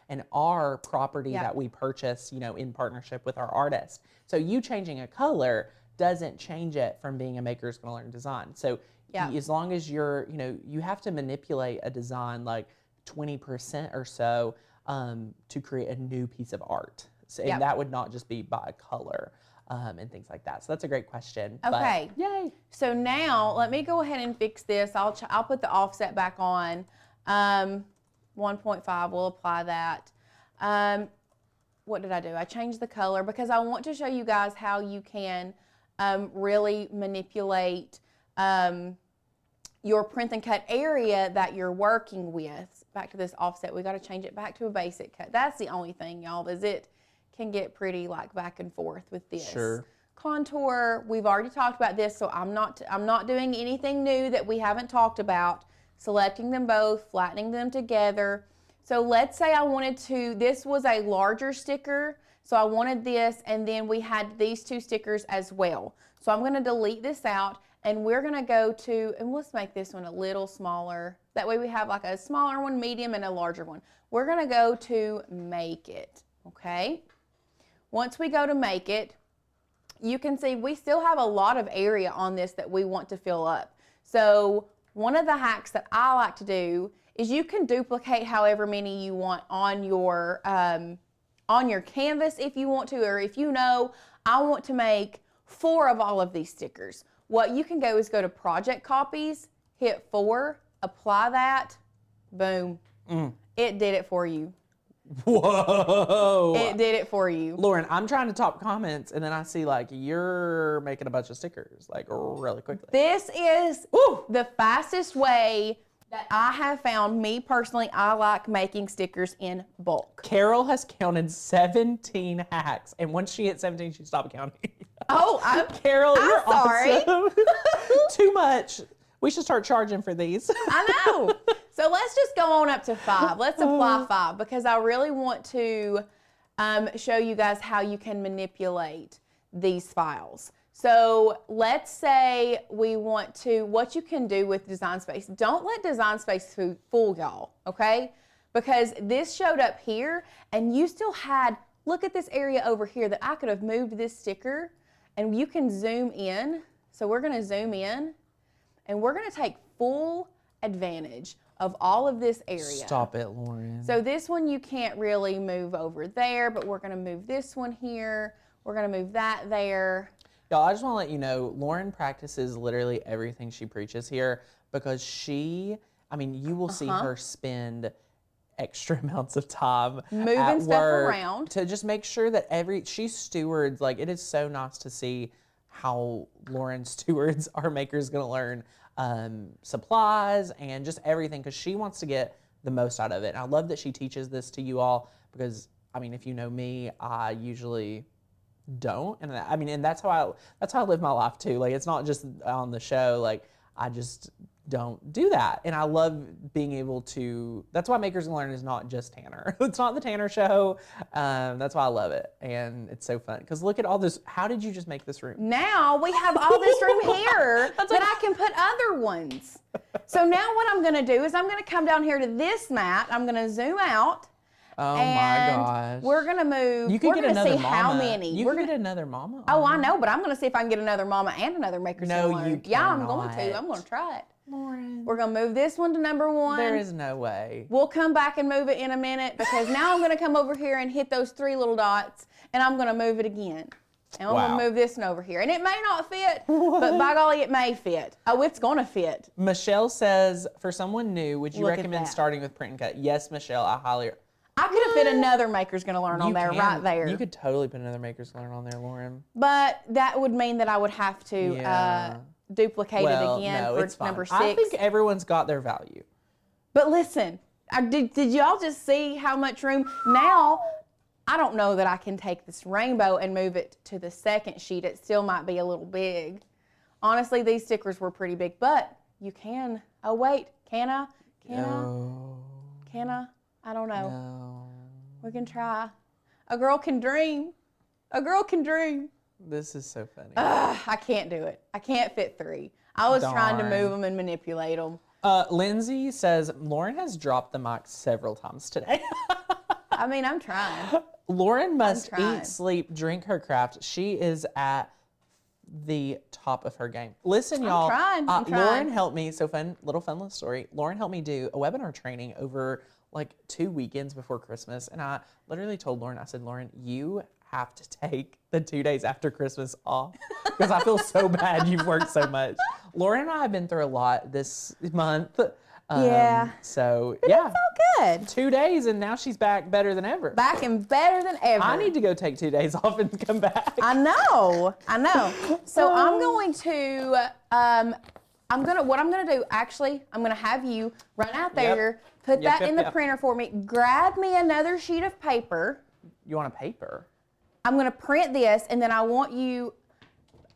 and our property that we purchase, in partnership with our artist. So you changing a color doesn't change it from being a Maker's Gonna Learn design. So as long as you're, you have to manipulate a design like 20% or so to create a new piece of art. So, and that would not just be by color and things like that. So that's a great question. Okay. But, yay. So now let me go ahead and fix this. I'll put the offset back on. 1.5, we'll apply that. What did I do? I changed the color because I want to show you guys how you can really manipulate your print and cut area that you're working with. Back to this offset, we got to change it back to a basic cut. That's the only thing, y'all, is it can get pretty like back and forth with this. Sure. Contour, we've already talked about this, so I'm not doing anything new that we haven't talked about. Selecting them both, flattening them together. So let's say I wanted to, this was a larger sticker, so I wanted this, and then we had these two stickers as well. So I'm going to delete this out, and we're going to go to, and let's make this one a little smaller. That way we have like a smaller one, medium, and a larger one. We're going to go to Make It, okay? Once we go to Make It, you can see we still have a lot of area on this that we want to fill up. So one of the hacks that I like to do is you can duplicate however many you want on your canvas if you want to, or if you know, I want to make 4 of all of these stickers. What you can go is go to Project Copies, hit 4, apply that, boom. It did it for you. Whoa. It did it for you. Lauren, I'm trying to top comments, and then I see like you're making a bunch of stickers like really quickly. This is the fastest way that I have found. Me personally, I like making stickers in bulk. Carol has counted 17 hacks, and once she hit 17, she stopped counting. Oh, Carol, you're sorry. awesome. Too much. We should start charging for these. I know. So let's just go on up to 5. Let's apply 5 because I really want to show you guys how you can manipulate these files. So let's say we want to, what you can do with Design Space, don't let Design Space fool y'all, okay? Because this showed up here and you still had, look at this area over here that I could have moved this sticker, and you can zoom in. So we're gonna zoom in and we're gonna take full advantage of all of this area. Stop it, Lauren. So this one you can't really move over there, but we're gonna move this one here. We're gonna move that there. Y'all, I just wanna let you know, Lauren practices literally everything she preaches here because you will see her spend extra amounts of time moving at stuff work around to just make sure that she stewards, like it is so nice to see how Lauren stewards our Maker's Gonna Learn supplies and just everything, because she wants to get the most out of it. And I love that she teaches this to you all because, if you know me, I usually don't. And and that's how I live my life too. Like, it's not just on the show. Like, I just don't do that. And I love being able to, that's why Makers Gonna Learn is not just Tanner. It's not the Tanner show. That's why I love it. And it's so fun. Because look at all this. How did you just make this room? Now we have all this room here that I can put other ones. So now what I'm gonna do is I'm gonna come down here to this mat. I'm gonna zoom out. Oh and my gosh. we're gonna move. You could get another mama. How many. You could get another mama. Oh, I know, but I'm gonna see if I can get another mama and another Maker's Gonna Learn. No, you Yeah, I'm cannot. going to. I'm gonna try it. Lauren. We're gonna move this one to number 1. There is no way. We'll come back and move it in a minute because now I'm gonna come over here and hit those 3 little dots, and I'm gonna move it again. And I'm gonna move this one over here. And it may not fit, but by golly, it may fit. Oh, it's gonna fit. Michelle says, for someone new, would you recommend starting with print and cut? Yes, Michelle, I highly. I could have fit another Maker's Gonna Learn on there, right there. You could totally put another Maker's Gonna Learn on there, Lauren. But that would mean that I would have to duplicate it again for number 6. I think everyone's got their value. But listen, did y'all just see how much room? Now, I don't know that I can take this rainbow and move it to the second sheet. It still might be a little big. Honestly, these stickers were pretty big, but you can. Oh, wait, can I? Can I? I don't know. No. We can try. A girl can dream. A girl can dream. This is so funny. I can't do it. I can't fit 3. I was trying to move them and manipulate them. Lindsay says, Lauren has dropped the mic several times today. I mean, I'm trying. Lauren must eat, sleep, drink her craft. She is at the top of her game. Listen, y'all. I'm trying. Lauren helped me. So fun little story. Lauren helped me do a webinar training over like 2 weekends before Christmas. And I literally told Lauren, I said, Lauren, you have to take the 2 days after Christmas off because I feel so bad you've worked so much. Lauren and I have been through a lot this month. So, but yeah. It's all good. 2 days and now she's back better than ever. Back and better than ever. I need to go take 2 days off and come back. I know. So I'm going to, what I'm going to do, actually, I'm going to have you run out there, put that in the printer for me, grab me another sheet of paper. You want a paper? I'm going to print this, and then I want you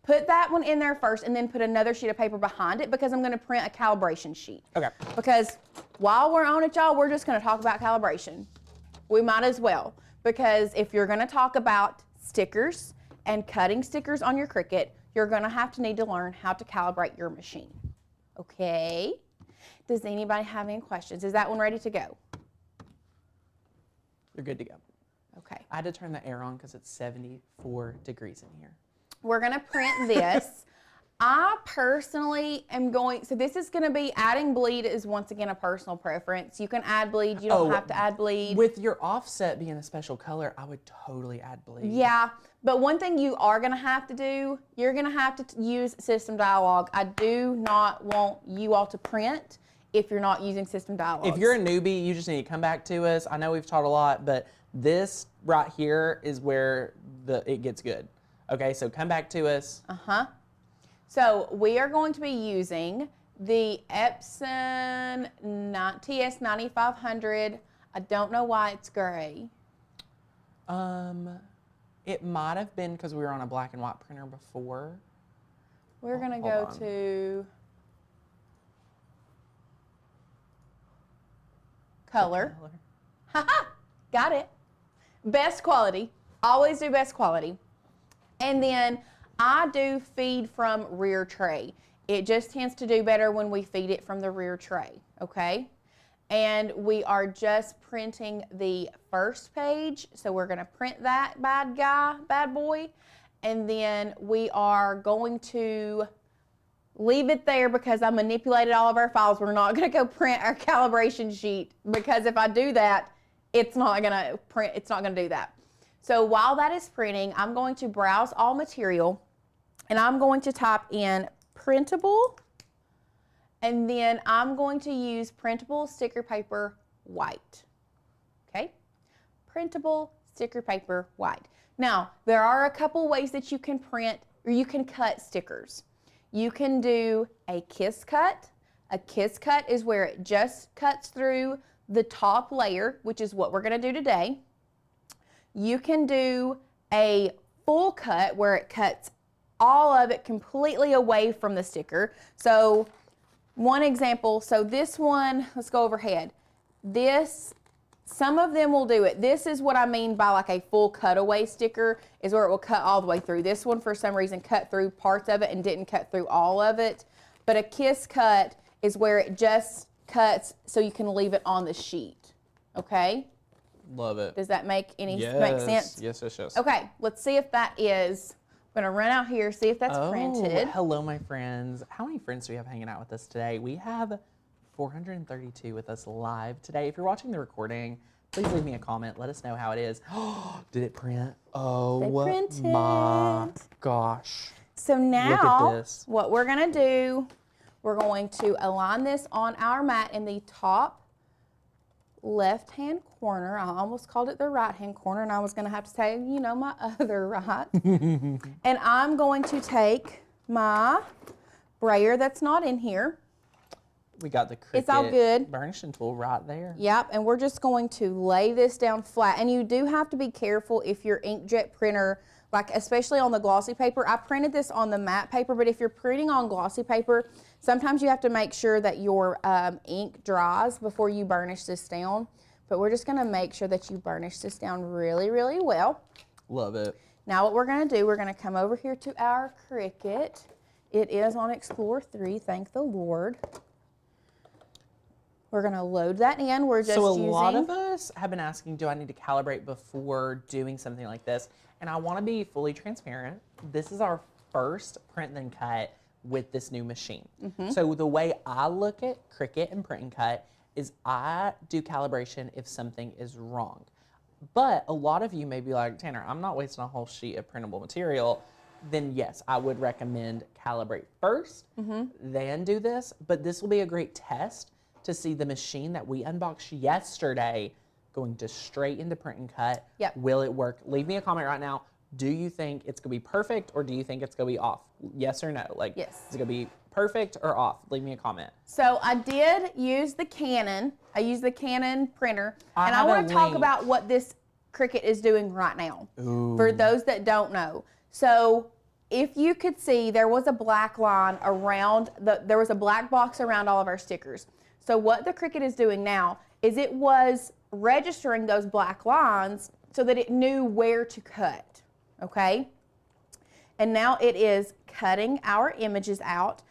put that one in there first, and then put another sheet of paper behind it because I'm going to print a calibration sheet. Okay. Because while we're on it, y'all, we're just going to talk about calibration. We might as well, because if you're going to talk about stickers and cutting stickers on your Cricut, you're going to need to learn how to calibrate your machine. Okay? Does anybody have any questions? Is that one ready to go? You're good to go. Okay. I had to turn the air on because it's 74 degrees in here. We're going to print this. I personally am going, so this is going to be, adding bleed is once again a personal preference. You can add bleed, you don't have to add bleed. With your offset being a special color, I would totally add bleed. Yeah, but one thing you are going to have to do, you're going to have to use System Dialog. I do not want you all to print if you're not using System Dialog. If you're a newbie, you just need to come back to us. I know we've taught a lot, but this right here is where it gets good. Okay, so come back to us. So we are going to be using the Epson TS9500. I don't know why it's gray. It might have been because we were on a black and white printer before. We're going to go to color. Haha, got it. Best quality. Always do best quality. And then I do feed from rear tray. It just tends to do better when we feed it from the rear tray, okay? And we are just printing the first page. So we're gonna print that bad boy. And then we are going to leave it there because I manipulated all of our files. We're not gonna go print our calibration sheet because if I do that, it's not gonna print, it's not gonna do that. So while that is printing, I'm going to browse all material and I'm going to type in printable, and then I'm going to use printable sticker paper white. Okay? Printable sticker paper white. Now, there are a couple ways that you can print or you can cut stickers. You can do a kiss cut. A kiss cut is where it just cuts through the top layer, which is what we're going to do today. You can do a full cut where it cuts all of it completely away from the sticker. So one example, so this one, let's go overhead. This, some of them will do it. This is what I mean by like a full cutaway sticker, is where it will cut all the way through. This one, for some reason, cut through parts of it and didn't cut through all of it. But a kiss cut is where it just cuts so you can leave it on the sheet, okay? Love it. Does that make make sense? Yes, yes, yes. Okay, let's see if that is. I'm gonna run out here, see if that's printed. Hello, my friends. How many friends do we have hanging out with us today? We have 432 with us live today. If you're watching the recording, please leave me a comment. Let us know how it is. Did it print? Oh my gosh. So now, look at this. What we're gonna do, we're going to align this on our mat in the top left-hand corner. I almost called it the right-hand corner, and I was gonna have to say, you know, my other right. And I'm going to take my brayer that's not in here. We got the Cricut It's all good. burnishing tool right there. Yep, and we're just going to lay this down flat. And you do have to be careful if your inkjet printer, like especially on the glossy paper. I printed this on the matte paper, but if you're printing on glossy paper, sometimes you have to make sure that your ink dries before you burnish this down. But we're just gonna make sure that you burnish this down really, really well. Love it. Now what we're gonna do, we're gonna come over here to our Cricut. It is on Explorer 3, thank the Lord. We're gonna load that in. We're just using... So a lot of us have been asking, do I need to calibrate before doing something like this? And I wanna be fully transparent. This is our first print then cut with this new machine. So the way I look at Cricut and print and cut is I do calibration if something is wrong. But a lot of you may be like, Tanner, I'm not wasting a whole sheet of printable material. Then yes, I would recommend calibrate first, then do this. But this will be a great test to see the machine that we unboxed yesterday going to straight into print and cut. Yep. Will it work? Leave me a comment right now. Do you think it's gonna be perfect or do you think it's gonna be off? Yes or no? Like, yes. Is it gonna be perfect or off? Leave me a comment. So I did use the Canon. I used the Canon printer. And I want to talk about what this Cricut is doing right now. Ooh. For those that don't know. So if you could see, there was a black line around, there was a black box around all of our stickers. So what the Cricut is doing now is it was registering those black lines so that it knew where to cut, okay? And now it is cutting our images out.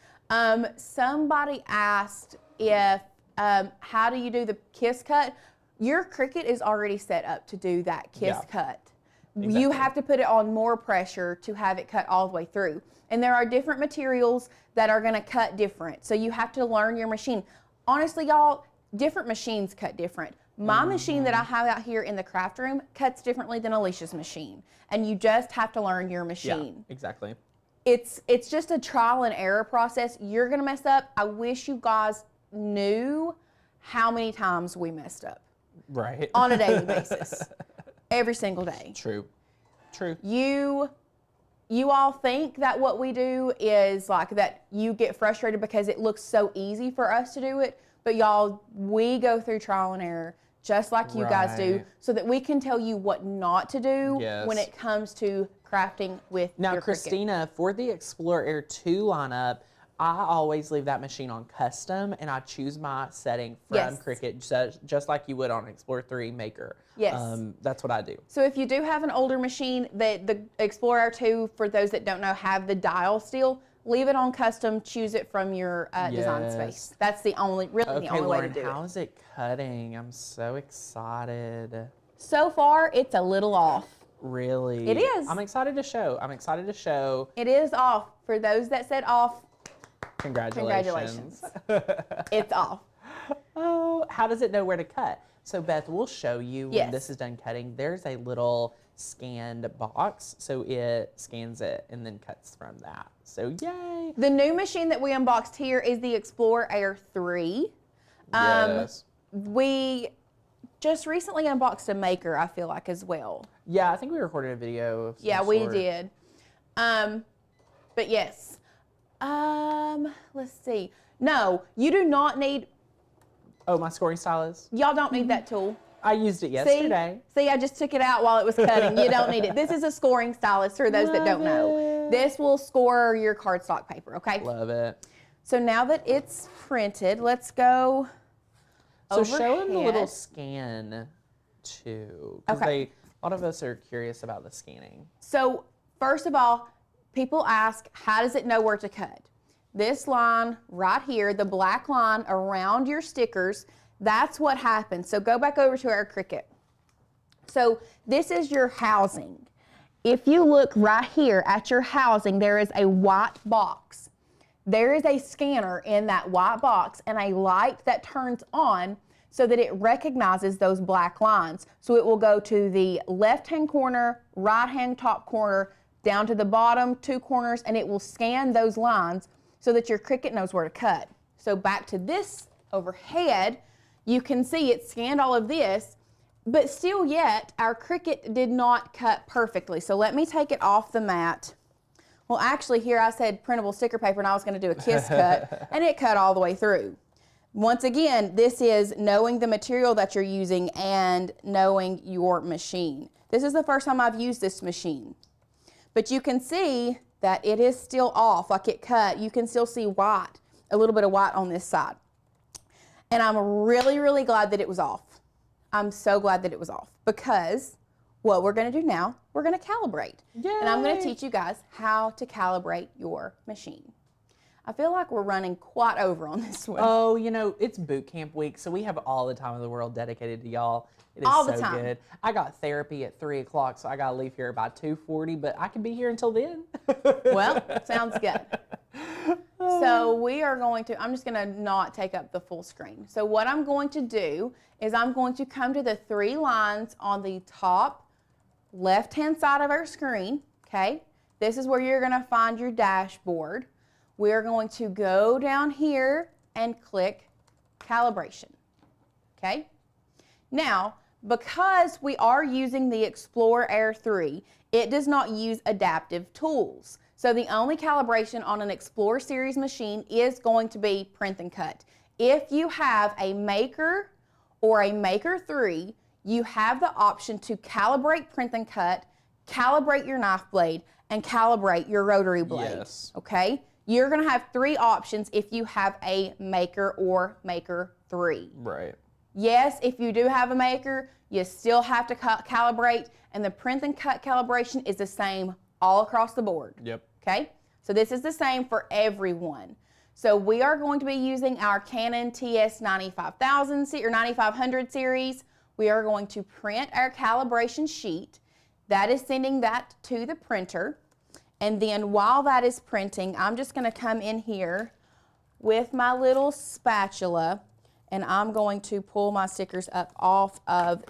Somebody asked if, how do you do the kiss cut? Your Cricut is already set up to do that kiss cut. Exactly. You have to put it on more pressure to have it cut all the way through. And there are different materials that are gonna cut different. So you have to learn your machine. Honestly, y'all, different machines cut different. My machine that I have out here in the craft room cuts differently than Alicia's machine. And you just have to learn your machine. Yeah, exactly. It's just a trial and error process. You're gonna mess up. I wish you guys knew how many times we messed up. Right. On a daily basis. Every single day. True. True. You all think that what we do is like that you get frustrated because it looks so easy for us to do it, but y'all, we go through trial and error just like you guys do so that we can tell you what not to do when it comes to crafting with your Cricut. Now, Christina, for the Explorer Air 2 lineup, I always leave that machine on custom and I choose my setting from Cricut just like you would on Explorer 3 Maker. Yes. That's what I do. So if you do have an older machine, the Explorer 2, for those that don't know, have the dial still, leave it on custom, choose it from your design space. That's the only, really the only way to do it. How is it cutting? I'm so excited. So far, it's a little off. Really? It is. I'm excited to show. I'm excited to show. It is off. For those that said off, congratulations. It's off. Oh, how does it know where to cut? So Beth, we'll show you when this is done cutting. There's a little scanned box, so it scans it and then cuts from that. So yay. The new machine that we unboxed here is the Explorer Air 3. Yes. We just recently unboxed a Maker, I feel like, as well. Yeah, I think we recorded a video of some we sort. did. But yes. Let's see. No, you do not need... Oh, my scoring stylus? Y'all don't need that tool. I used it yesterday. See, I just took it out while it was cutting. You don't need it. This is a scoring stylus for those that don't know. This will score your cardstock paper, okay? Love it. So now that it's printed, let's go overhead. So show them the little scan too, because a lot of us are curious about the scanning. So first of all, people ask, how does it know where to cut? This line right here, the black line around your stickers, that's what happens. So go back over to our Cricut. So this is your housing. If you look right here at your housing, there is a white box. There is a scanner in that white box and a light that turns on so that it recognizes those black lines. So it will go to the left-hand corner, right-hand top corner, down to the bottom 2 corners, and it will scan those lines so that your Cricut knows where to cut. So back to this overhead, you can see it scanned all of this, but still yet, our Cricut did not cut perfectly. So let me take it off the mat. Well, actually here I said printable sticker paper and I was gonna do a kiss cut, and it cut all the way through. Once again, this is knowing the material that you're using and knowing your machine. This is the first time I've used this machine. But you can see that it is still off, like it cut. You can still see white, a little bit of white on this side. And I'm really, really glad that it was off. I'm so glad that it was off, because what we're gonna do now, we're gonna calibrate. Yay. And I'm gonna teach you guys how to calibrate your machine. I feel like we're running quite over on this one. Oh, you know, it's boot camp week, so we have all the time in the world dedicated to y'all. It is all the so time. Good. I got therapy at 3 o'clock, so I gotta leave here by 2:40, but I can be here until then. Well, sounds good. So we are going to, I'm just gonna not take up the full screen. So what I'm going to do is I'm going to come to the 3 lines on the top left-hand side of our screen, okay? This is where you're gonna find your dashboard. We're going to go down here and click calibration, okay? Now, because we are using the Explorer Air 3, it does not use adaptive tools. So the only calibration on an Explorer series machine is going to be print and cut. If you have a Maker or a Maker 3, you have the option to calibrate print and cut, calibrate your knife blade, and calibrate your rotary blade, Yes. okay? You're gonna have 3 options if you have a Maker or Maker 3. Right. Yes, if you do have a Maker, you still have to calibrate, and the print and cut calibration is the same all across the board. Yep. Okay, so this is the same for everyone. So we are going to be using our Canon TS 95,000 or 9500 series. We are going to print our calibration sheet. That is sending that to the printer. And then while that is printing, I'm just going to come in here with my little spatula, and I'm going to pull my stickers up off of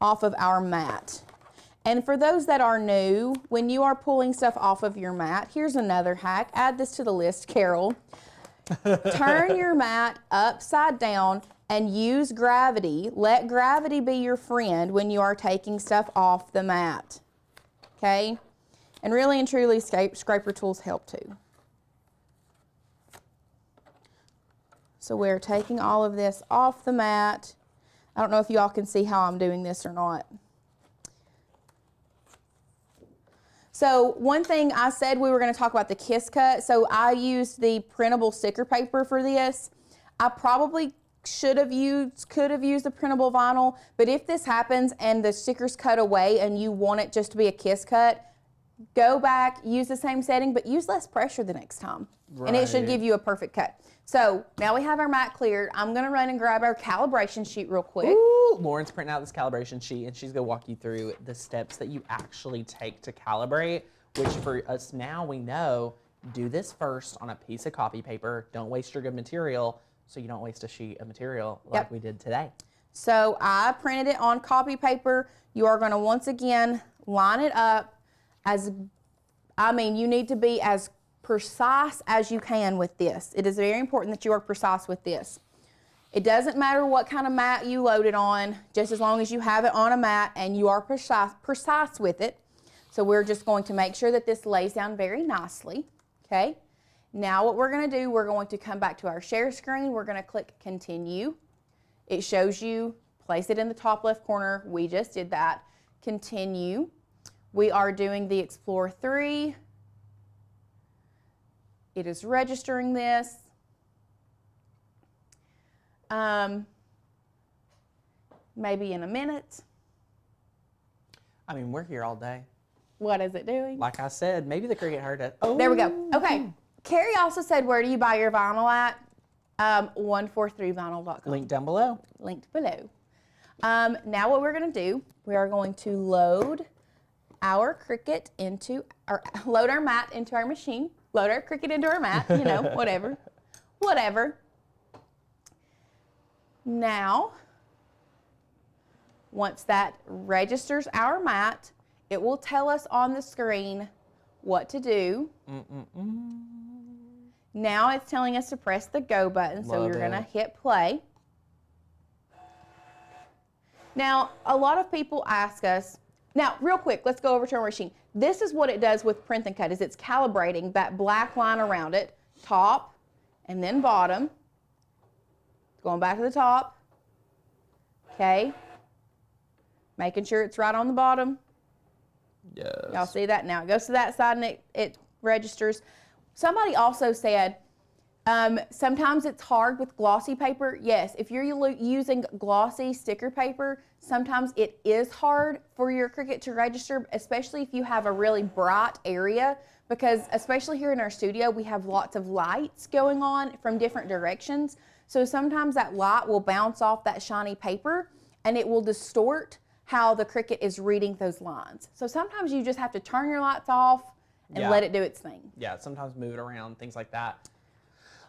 our mat. And for those that are new, when you are pulling stuff off of your mat, here's another hack. Add this to the list, Carol. Turn your mat upside down and use gravity. Let gravity be your friend when you are taking stuff off the mat. Okay? And really and truly, scraper tools help too. So we're taking all of this off the mat. I don't know if you all can see how I'm doing this or not. So one thing I said we were going to talk about the kiss cut. So I used the printable sticker paper for this. I probably could have used the printable vinyl, but if this happens and the stickers cut away and you want it just to be a kiss cut, go back, use the same setting, but use less pressure the next time. Right. And it should give you a perfect cut. So now we have our mat cleared. I'm gonna run and grab our calibration sheet real quick. Ooh, Lauren's printing out this calibration sheet, and she's gonna walk you through the steps that you actually take to calibrate, which for us now, we know, do this first on a piece of copy paper. Don't waste your good material, so you don't waste a sheet of material like we did today. So I printed it on copy paper. You are gonna once again line it up you need to be as precise as you can with this. It is very important that you are precise with this. It doesn't matter what kind of mat you load it on, just as long as you have it on a mat and you are precise with it. So we're just going to make sure that this lays down very nicely, okay? Now what we're gonna do, we're going to come back to our share screen. We're gonna click continue. It shows you, place it in the top left corner. We just did that. Continue. We are doing the Explorer 3. It is registering this. Maybe in a minute. I mean, we're here all day. What is it doing? Like I said, maybe the Cricut heard it. Oh. There we go. Okay. Carrie also said, where do you buy your vinyl at? 143vinyl.com. Link down below. Linked below. Now what we're going to do, we are going to load our Cricut into, or load our mat into our machine. Load our Cricut into our mat, you know, whatever. Whatever. Now, once that registers our mat, it will tell us on the screen what to do. Now it's telling us to press the go button, so we're going to hit play. Now, a lot of people ask us, now real quick, let's go over to our machine. This is what it does with Print and Cut, is it's calibrating that black line around it, top and then bottom. Going back to the top, okay. Making sure it's right on the bottom. Yes. Y'all see that? Now it goes to that side and it registers. Somebody also said, sometimes it's hard with glossy paper. Yes, if you're using glossy sticker paper, sometimes it is hard for your Cricut to register, especially if you have a really bright area, because especially here in our studio, we have lots of lights going on from different directions. So sometimes that light will bounce off that shiny paper and it will distort how the Cricut is reading those lines. So sometimes you just have to turn your lights off and let it do its thing. Yeah, sometimes move it around, things like that.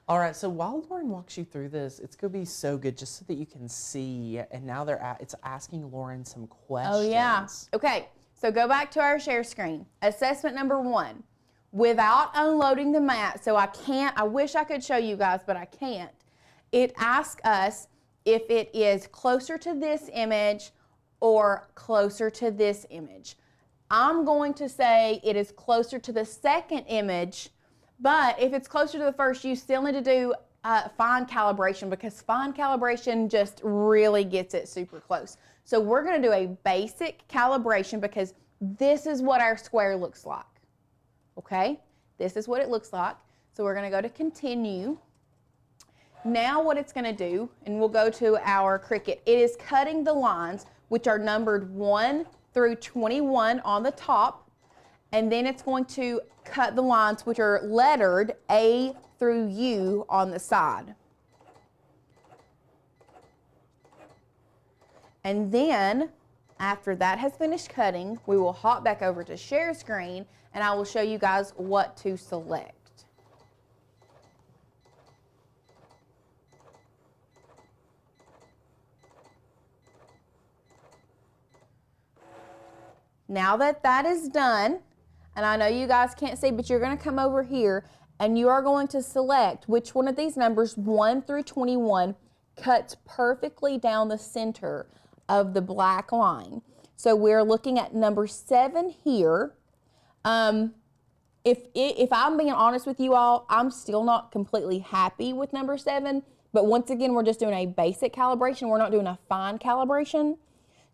All right, so while Lauren walks you through this, it's gonna be so good just so that you can see, and now it's asking Lauren some questions. Oh yeah, okay, so go back to our share screen. Assessment number 1, without unloading the mat, so I wish I could show you guys, but I can't. It asks us if it is closer to this image or closer to this image. I'm going to say it is closer to the second image, but if it's closer to the first, you still need to do fine calibration, because fine calibration just really gets it super close. So we're going to do a basic calibration, because this is what our square looks like. Okay? This is what it looks like. So we're going to go to continue. Now what it's going to do, and we'll go to our Cricut, it is cutting the lines, which are numbered 1 through 21 on the top, and then it's going to cut the lines which are lettered A through U on the side. And then, after that has finished cutting, we will hop back over to share screen, and I will show you guys what to select. Now that that is done, and I know you guys can't see, but you're going to come over here and you are going to select which one of these numbers, 1 through 21, cuts perfectly down the center of the black line. So we're looking at number 7 here. If I'm being honest with you all, I'm still not completely happy with number 7, but once again, we're just doing a basic calibration. We're not doing a fine calibration.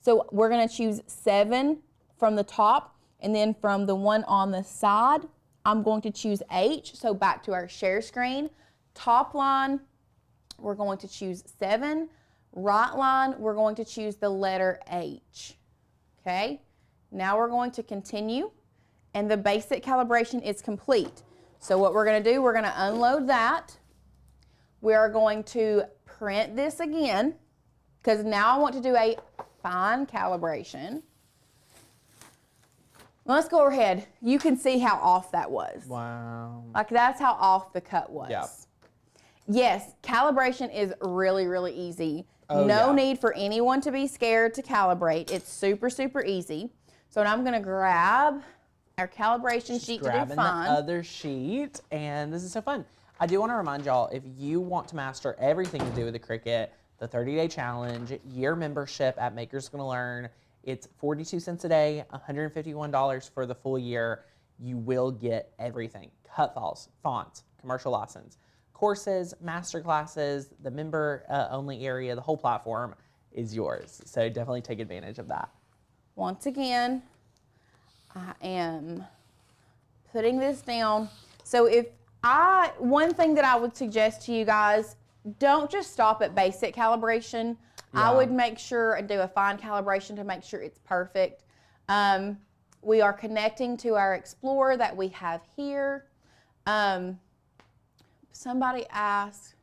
So we're going to choose 7 from the top, and then from the one on the side, I'm going to choose H. So back to our share screen. Top line, we're going to choose 7. Right line, we're going to choose the letter H. Okay, now we're going to continue, and the basic calibration is complete. So what we're going to do, we're going to unload that. We are going to print this again, because now I want to do a fine calibration. Let's go ahead. You can see how off that was. Wow. Like, that's how off the cut was. Yep. Yes, calibration is really, really easy. No need for anyone to be scared to calibrate. It's super, super easy. So now I'm going to grab our calibration sheet to do fine. Grabbing the other sheet, and this is so fun. I do want to remind y'all, if you want to master everything to do with the Cricut, the 30-day challenge, year membership at Maker's Gonna Learn, it's 42 cents a day, $151 for the full year. You will get everything. Cut files, fonts, commercial license, courses, master classes, the member-only area, the whole platform is yours. So definitely take advantage of that. Once again, I am putting this down. So one thing that I would suggest to you guys, don't just stop at basic calibration. I would make sure and do a fine calibration to make sure it's perfect. We are connecting to our Explorer that we have here. Somebody asked,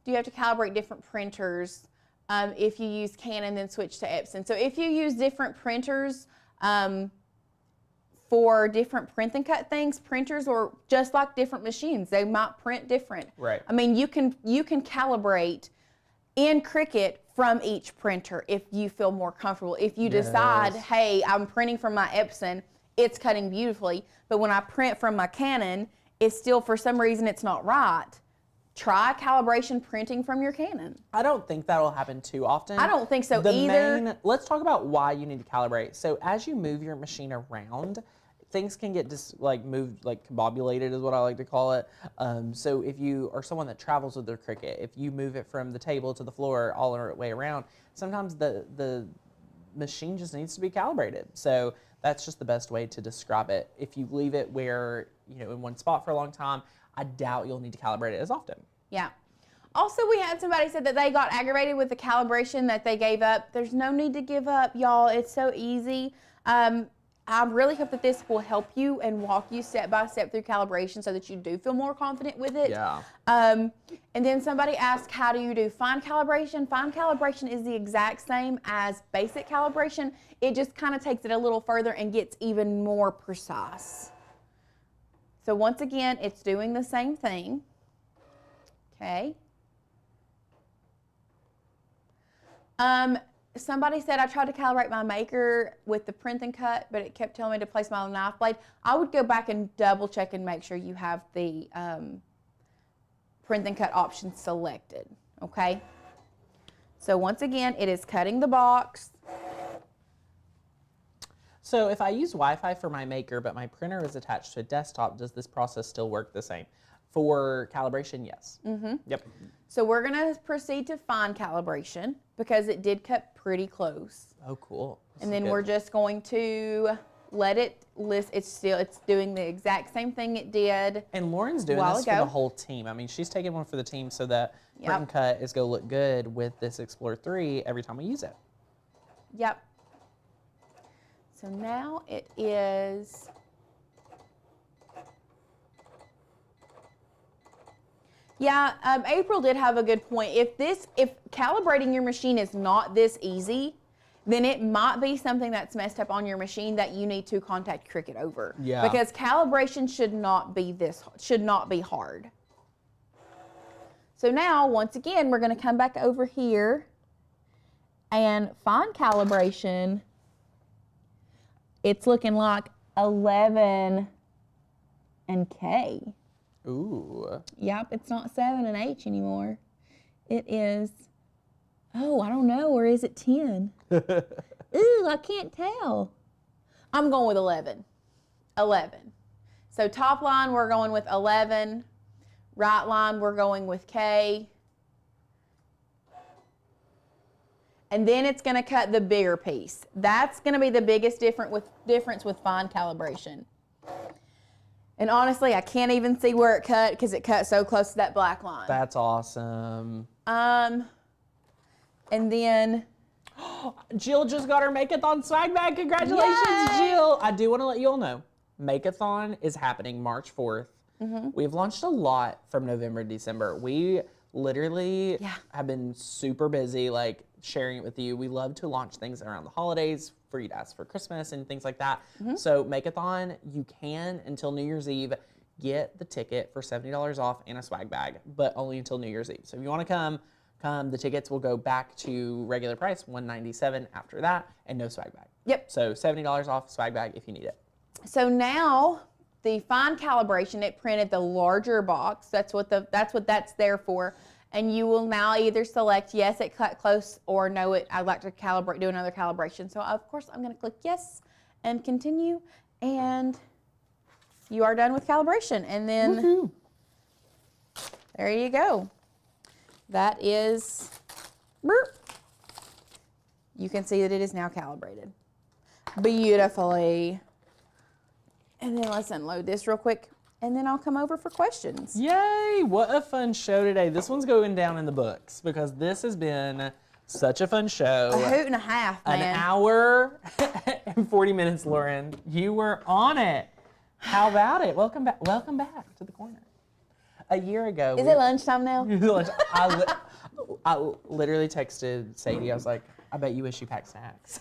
do you have to calibrate different printers? if you use Canon, then switch to Epson. So if you use different printers for different print and cut things, printers are just like different machines. They might print different. Right. I mean, you can calibrate in Cricut from each printer if you feel more comfortable. If you decide, hey, I'm printing from my Epson, it's cutting beautifully, but when I print from my Canon, it's still, for some reason, it's not right. Try calibration printing from your Canon. I don't think that'll happen too often. I don't think so either. Let's talk about why you need to calibrate. So as you move your machine around, things can get moved, like combobulated is what I like to call it. So if you are someone that travels with their Cricut, if you move it from the table to the floor all the way around, sometimes the machine just needs to be calibrated. So that's just the best way to describe it. If you leave it where, in one spot for a long time, I doubt you'll need to calibrate it as often. Yeah. Also, we had somebody said that they got aggravated with the calibration that they gave up. There's no need to give up, y'all. It's so easy. I really hope that this will help you and walk you step by step through calibration so that you do feel more confident with it. Yeah. And then somebody asked, how do you do fine calibration? Fine calibration is the exact same as basic calibration. It just kind of takes it a little further and gets even more precise. So once again, it's doing the same thing. Okay. Somebody said I tried to calibrate my maker with the print and cut, but it kept telling me to place my knife blade. I would go back and double check and make sure you have the print and cut option selected, okay? So once again, it is cutting the box. So if I use Wi-Fi for my maker, but my printer is attached to a desktop, does this process still work the same? For calibration, yes. Mm-hmm. Yep. So we're gonna proceed to fine calibration because it did cut pretty close. Oh, cool. And then we're just going to let it list. It's doing the exact same thing it did. And Lauren's doing this for the whole team. I mean, she's taking one for the team so that print and cut is going to look good with this Explorer 3 every time we use it. Yep. So now it is. Yeah, April did have a good point. If calibrating your machine is not this easy, then it might be something that's messed up on your machine that you need to contact Cricut over. Yeah. Because calibration should not be hard. So now, once again, we're going to come back over here and fine calibration. It's looking like 11 and K. Ooh. Yep, it's not 7 and H anymore. It is, I don't know, or is it 10? Ooh, I can't tell. I'm going with 11. 11. So top line, we're going with 11. Right line, we're going with K. And then it's going to cut the bigger piece. That's going to be the biggest difference with fine calibration. And honestly, I can't even see where it cut because it cut so close to that black line. That's awesome. And then Jill just got her Make-a-thon swag bag. Congratulations, Yay! Jill. I do want to let you all know, Make-a-thon is happening March 4th. Mm-hmm. We've launched a lot from November to December. We literally have been super busy, sharing it with you. We love to launch things around the holidays for you to ask for Christmas and things like that. Mm-hmm. So Make-a-thon, you can, until New Year's Eve, get the ticket for $70 off and a swag bag, but only until New Year's Eve. So if you want to come. The tickets will go back to regular price, $197 after that, and no swag bag. Yep. So $70 off swag bag if you need it. So now the fine calibration, it printed the larger box. That's what that's there for. And you will now either select yes, it cut close, or no, I'd like to do another calibration. So of course I'm going to click yes and continue, and you are done with calibration. And then there you go. That is, you can see that it is now calibrated beautifully. And then let's unload this real quick, and then I'll come over for questions. Yay, what a fun show today. This one's going down in the books because this has been such a fun show. A hoot and a half, man. An hour and 40 minutes, Lauren. You were on it. How about it? Welcome back to the corner. A year ago. Is it lunchtime now? I literally texted Sadie. I was like, I bet you wish you packed snacks.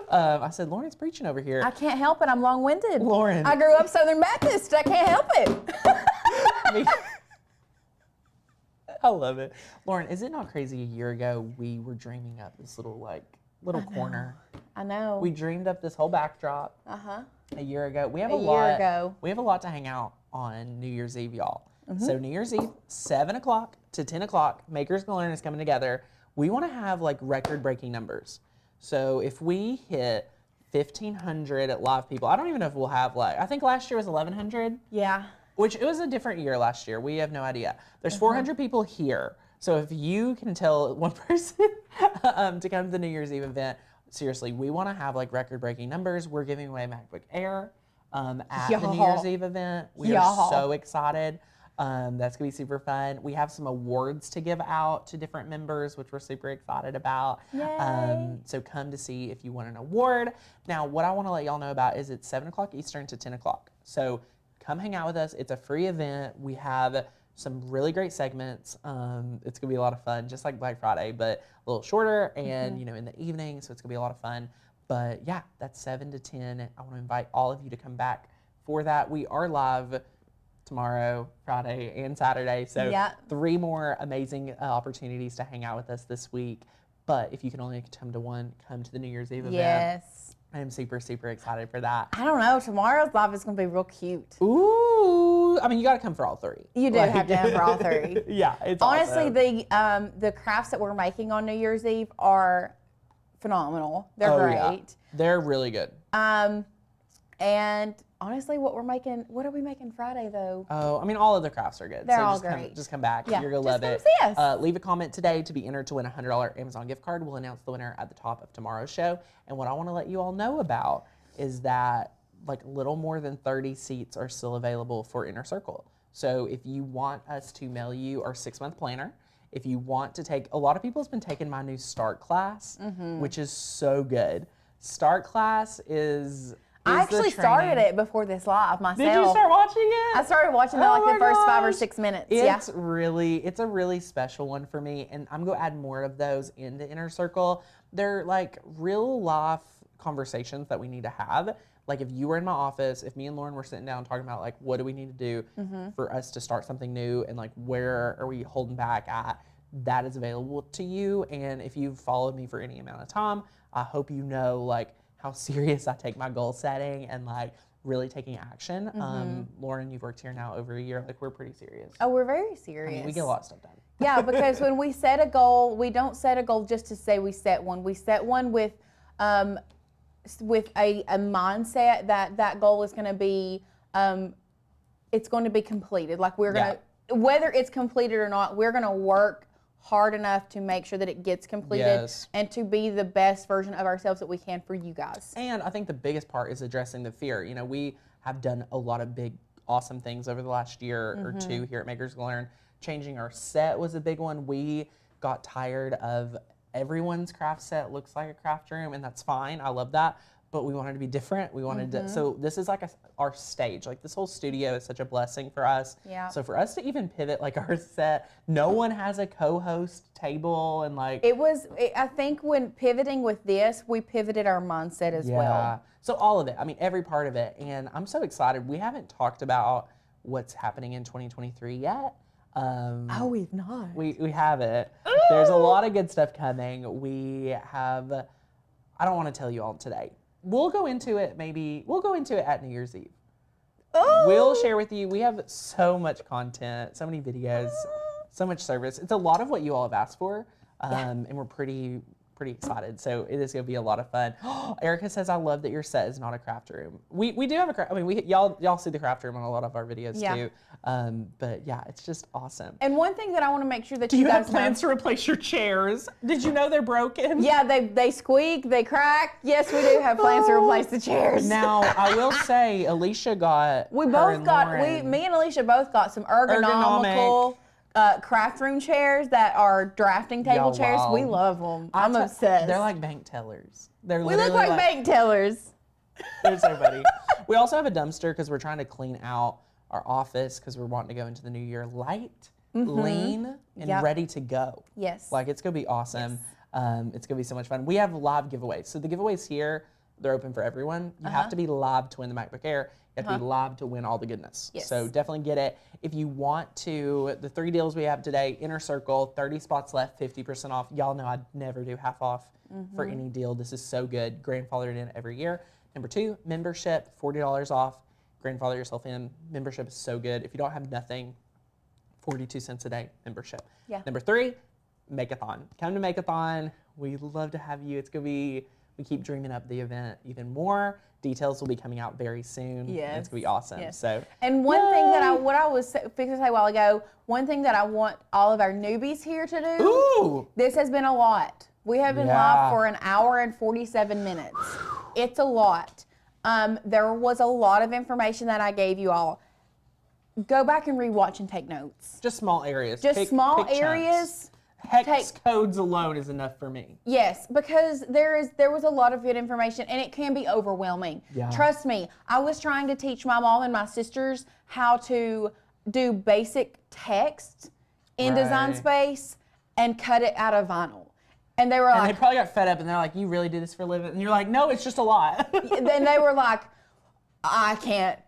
I said, Lauren's preaching over here. I can't help it. I'm long-winded. Lauren. I grew up Southern Baptist. I can't help it. I love it. Lauren, is it not crazy a year ago we were dreaming up this little corner? I know. We dreamed up this whole backdrop. A year ago. We have a lot to hang out on New Year's Eve, y'all. So New Year's Eve, 7 o'clock to 10 o'clock, Makers Gonna Learn is coming together. We want to have like record-breaking numbers. So if we hit 1,500 live people, I don't even know if we'll have I think last year was 1,100. Yeah. Which it was a different year last year. We have no idea. There's 400 people here. So if you can tell one person to come to the New Year's Eve event, seriously, we want to have like record-breaking numbers. We're giving away MacBook Air at the New Year's Eve event. We are so excited. That's gonna be super fun. We have some awards to give out to different members, which we're super excited about. So come to see if you want an award. Now, what I want to let y'all know about is it's 7 o'clock Eastern to 10 o'clock. So come hang out with us. It's a free event. We have some really great segments. It's gonna be a lot of fun, just like Black Friday, but a little shorter and in the evening. So it's gonna be a lot of fun. But yeah, that's 7 to 10. I want to invite all of you to come back for that. We are live tomorrow, Friday, and Saturday. So 3 more amazing opportunities to hang out with us this week. But if you can only come to one, come to the New Year's Eve event. Yes. I am super, super excited for that. I don't know. Tomorrow's live is going to be real cute. Ooh. I mean, you got to come for all 3. You do have to come for all 3. Yeah. It's honestly, awesome. the crafts that we're making on New Year's Eve are phenomenal. They're great. Yeah. They're really good. And honestly, what are we making Friday though? Oh, I mean, all of the crafts are good. They're all great. Just come back. Yeah, You're going to love it. See us. Leave a comment today to be entered to win a $100 Amazon gift card. We'll announce the winner at the top of tomorrow's show. And what I want to let you all know about is that like little more than 30 seats are still available for Inner Circle. So if you want us to mail you our 6-month planner, if you want to take, a lot of people have been taking my new Start class, which is so good. Start class is I actually started it before this live myself. Did you start watching it? I started watching it like the first 5 or 6 minutes. It's a really special one for me, and I'm going to add more of those into Inner Circle. They're like real life conversations that we need to have. Like if you were in my office, if me and Lauren were sitting down talking about like what do we need to do for us to start something new and like where are we holding back at, that is available to you. And if you've followed me for any amount of time, I hope you know like how serious I take my goal setting and like really taking action. Lauren, you've worked here now over a year. Like we're pretty serious. Oh, we're very serious. I mean, we get a lot of stuff done. Yeah, because when we set a goal, we don't set a goal just to say we set one. We set one with a mindset that goal is going to be, it's going to be completed. Like we're going to, whether it's completed or not, we're going to work hard enough to make sure that it gets completed and to be the best version of ourselves that we can for you guys. And I think the biggest part is addressing the fear. You know, we have done a lot of big, awesome things over the last year or 2 here at Makers Gonna Learn. Changing our set was a big one. We got tired of everyone's craft set looks like a craft room, and that's fine. I love that. But we wanted to be different. We wanted to, so this is like our stage. Like this whole studio is such a blessing for us. Yeah. So for us to even pivot like our set, no one has a co-host table and like. I think when pivoting with this, we pivoted our mindset as well. So all of it, I mean, every part of it. And I'm so excited. We haven't talked about what's happening in 2023 yet. Oh, we've not. We haven't. There's a lot of good stuff coming. We have, I don't want to tell you all today. We'll go into it at New Year's Eve. Oh. We'll share with you. We have so much content, so many videos, so much service. It's a lot of what you all have asked for, and we're pretty excited. So it is going to be a lot of fun. Erica says, "I love that your set is not a craft room." We do have a craft. I mean, y'all see the craft room on a lot of our videos too. But yeah, it's just awesome. And one thing that I want to make sure that do you you guys have plans to replace your chairs? Did you know they're broken? Yeah, they squeak, they crack. Yes, we do have plans to replace the chairs. Now I will say, Alicia got. Me and Alicia both got some ergonomical craft room chairs that are drafting table chairs. We love them. I'm obsessed. They like bank tellers. We look like bank tellers. They're so funny. We also have a dumpster because we're trying to clean out our office, because we're wanting to go into the new year light, lean, and ready to go. Yes. Like, it's going to be awesome. Yes. It's going to be so much fun. We have live giveaways. So the giveaways here, they're open for everyone. You have to be live to win the MacBook Air. You have to be live to win all the goodness. Yes. So definitely get it. If you want to, the 3 deals we have today, Inner Circle, 30 spots left, 50% off. Y'all know I'd never do half off for any deal. This is so good. Grandfathered in every year. Number 2, membership, $40 off. Grandfather yourself in. Membership is so good. If you don't have nothing, 42 cents a day membership. Yeah. Number 3, Makeathon. Come to Makeathon. We love to have you. It's going to be, we keep dreaming up the event even more. Details will be coming out very soon. Yes. It's going to be awesome. Yes. So, and one thing that what I was fixing to say a while ago, one thing that I want all of our newbies here to do. Ooh. This has been a lot. We have been live for an hour and 47 minutes. It's a lot. There was a lot of information that I gave you all. Go back and rewatch and take notes. Just small areas. Just small areas. Hex codes alone is enough for me. Yes, because there was a lot of good information, and it can be overwhelming. Yeah. Trust me, I was trying to teach my mom and my sisters how to do basic text in Design Space and cut it out of vinyl. And they were like... And they probably got fed up, and they're like, you really do this for a living? And you're like, no, it's just a lot. Then they were like, I can't.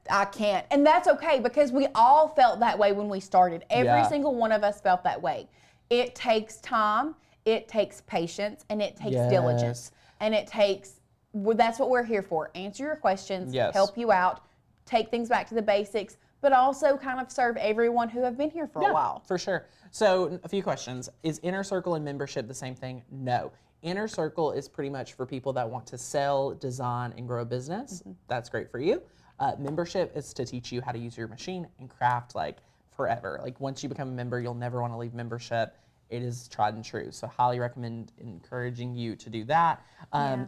And that's okay, because we all felt that way when we started. Every single one of us felt that way. It takes time, it takes patience, and it takes diligence. And it takes, that's what we're here for. Answer your questions, help you out, take things back to the basics, but also kind of serve everyone who have been here for a while. For sure. So a few questions. Is Inner Circle and membership the same thing? No. Inner Circle is pretty much for people that want to sell, design, and grow a business. That's great for you. Membership is to teach you how to use your machine and craft like forever. Like once you become a member, you'll never want to leave membership. It is tried and true. So highly recommend encouraging you to do that.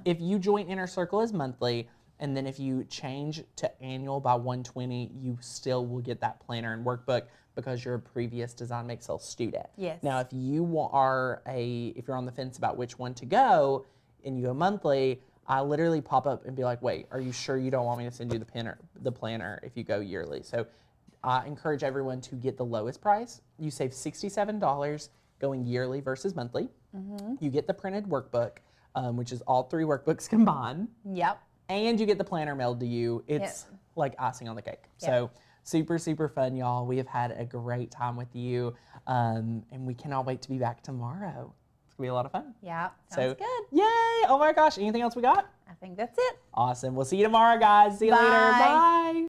If you join Inner Circle as monthly, and then if you change to annual by $120, you still will get that planner and workbook because you're a previous Design Make Sell student. Yes. Now, if you if you're on the fence about which one to go, and you go monthly, I literally pop up and be like, wait, are you sure you don't want me to send you the planner if you go yearly? So I encourage everyone to get the lowest price. You save $67 going yearly versus monthly. You get the printed workbook, which is all 3 workbooks combined. Yep. And you get the planner mailed to you. It's like icing on the cake. So super, super fun, y'all. We have had a great time with you. And we cannot wait to be back tomorrow. It's going to be a lot of fun. Yeah, sounds good. Yay! Oh my gosh. Anything else we got? I think that's it. Awesome. We'll see you tomorrow, guys. See you later. Bye.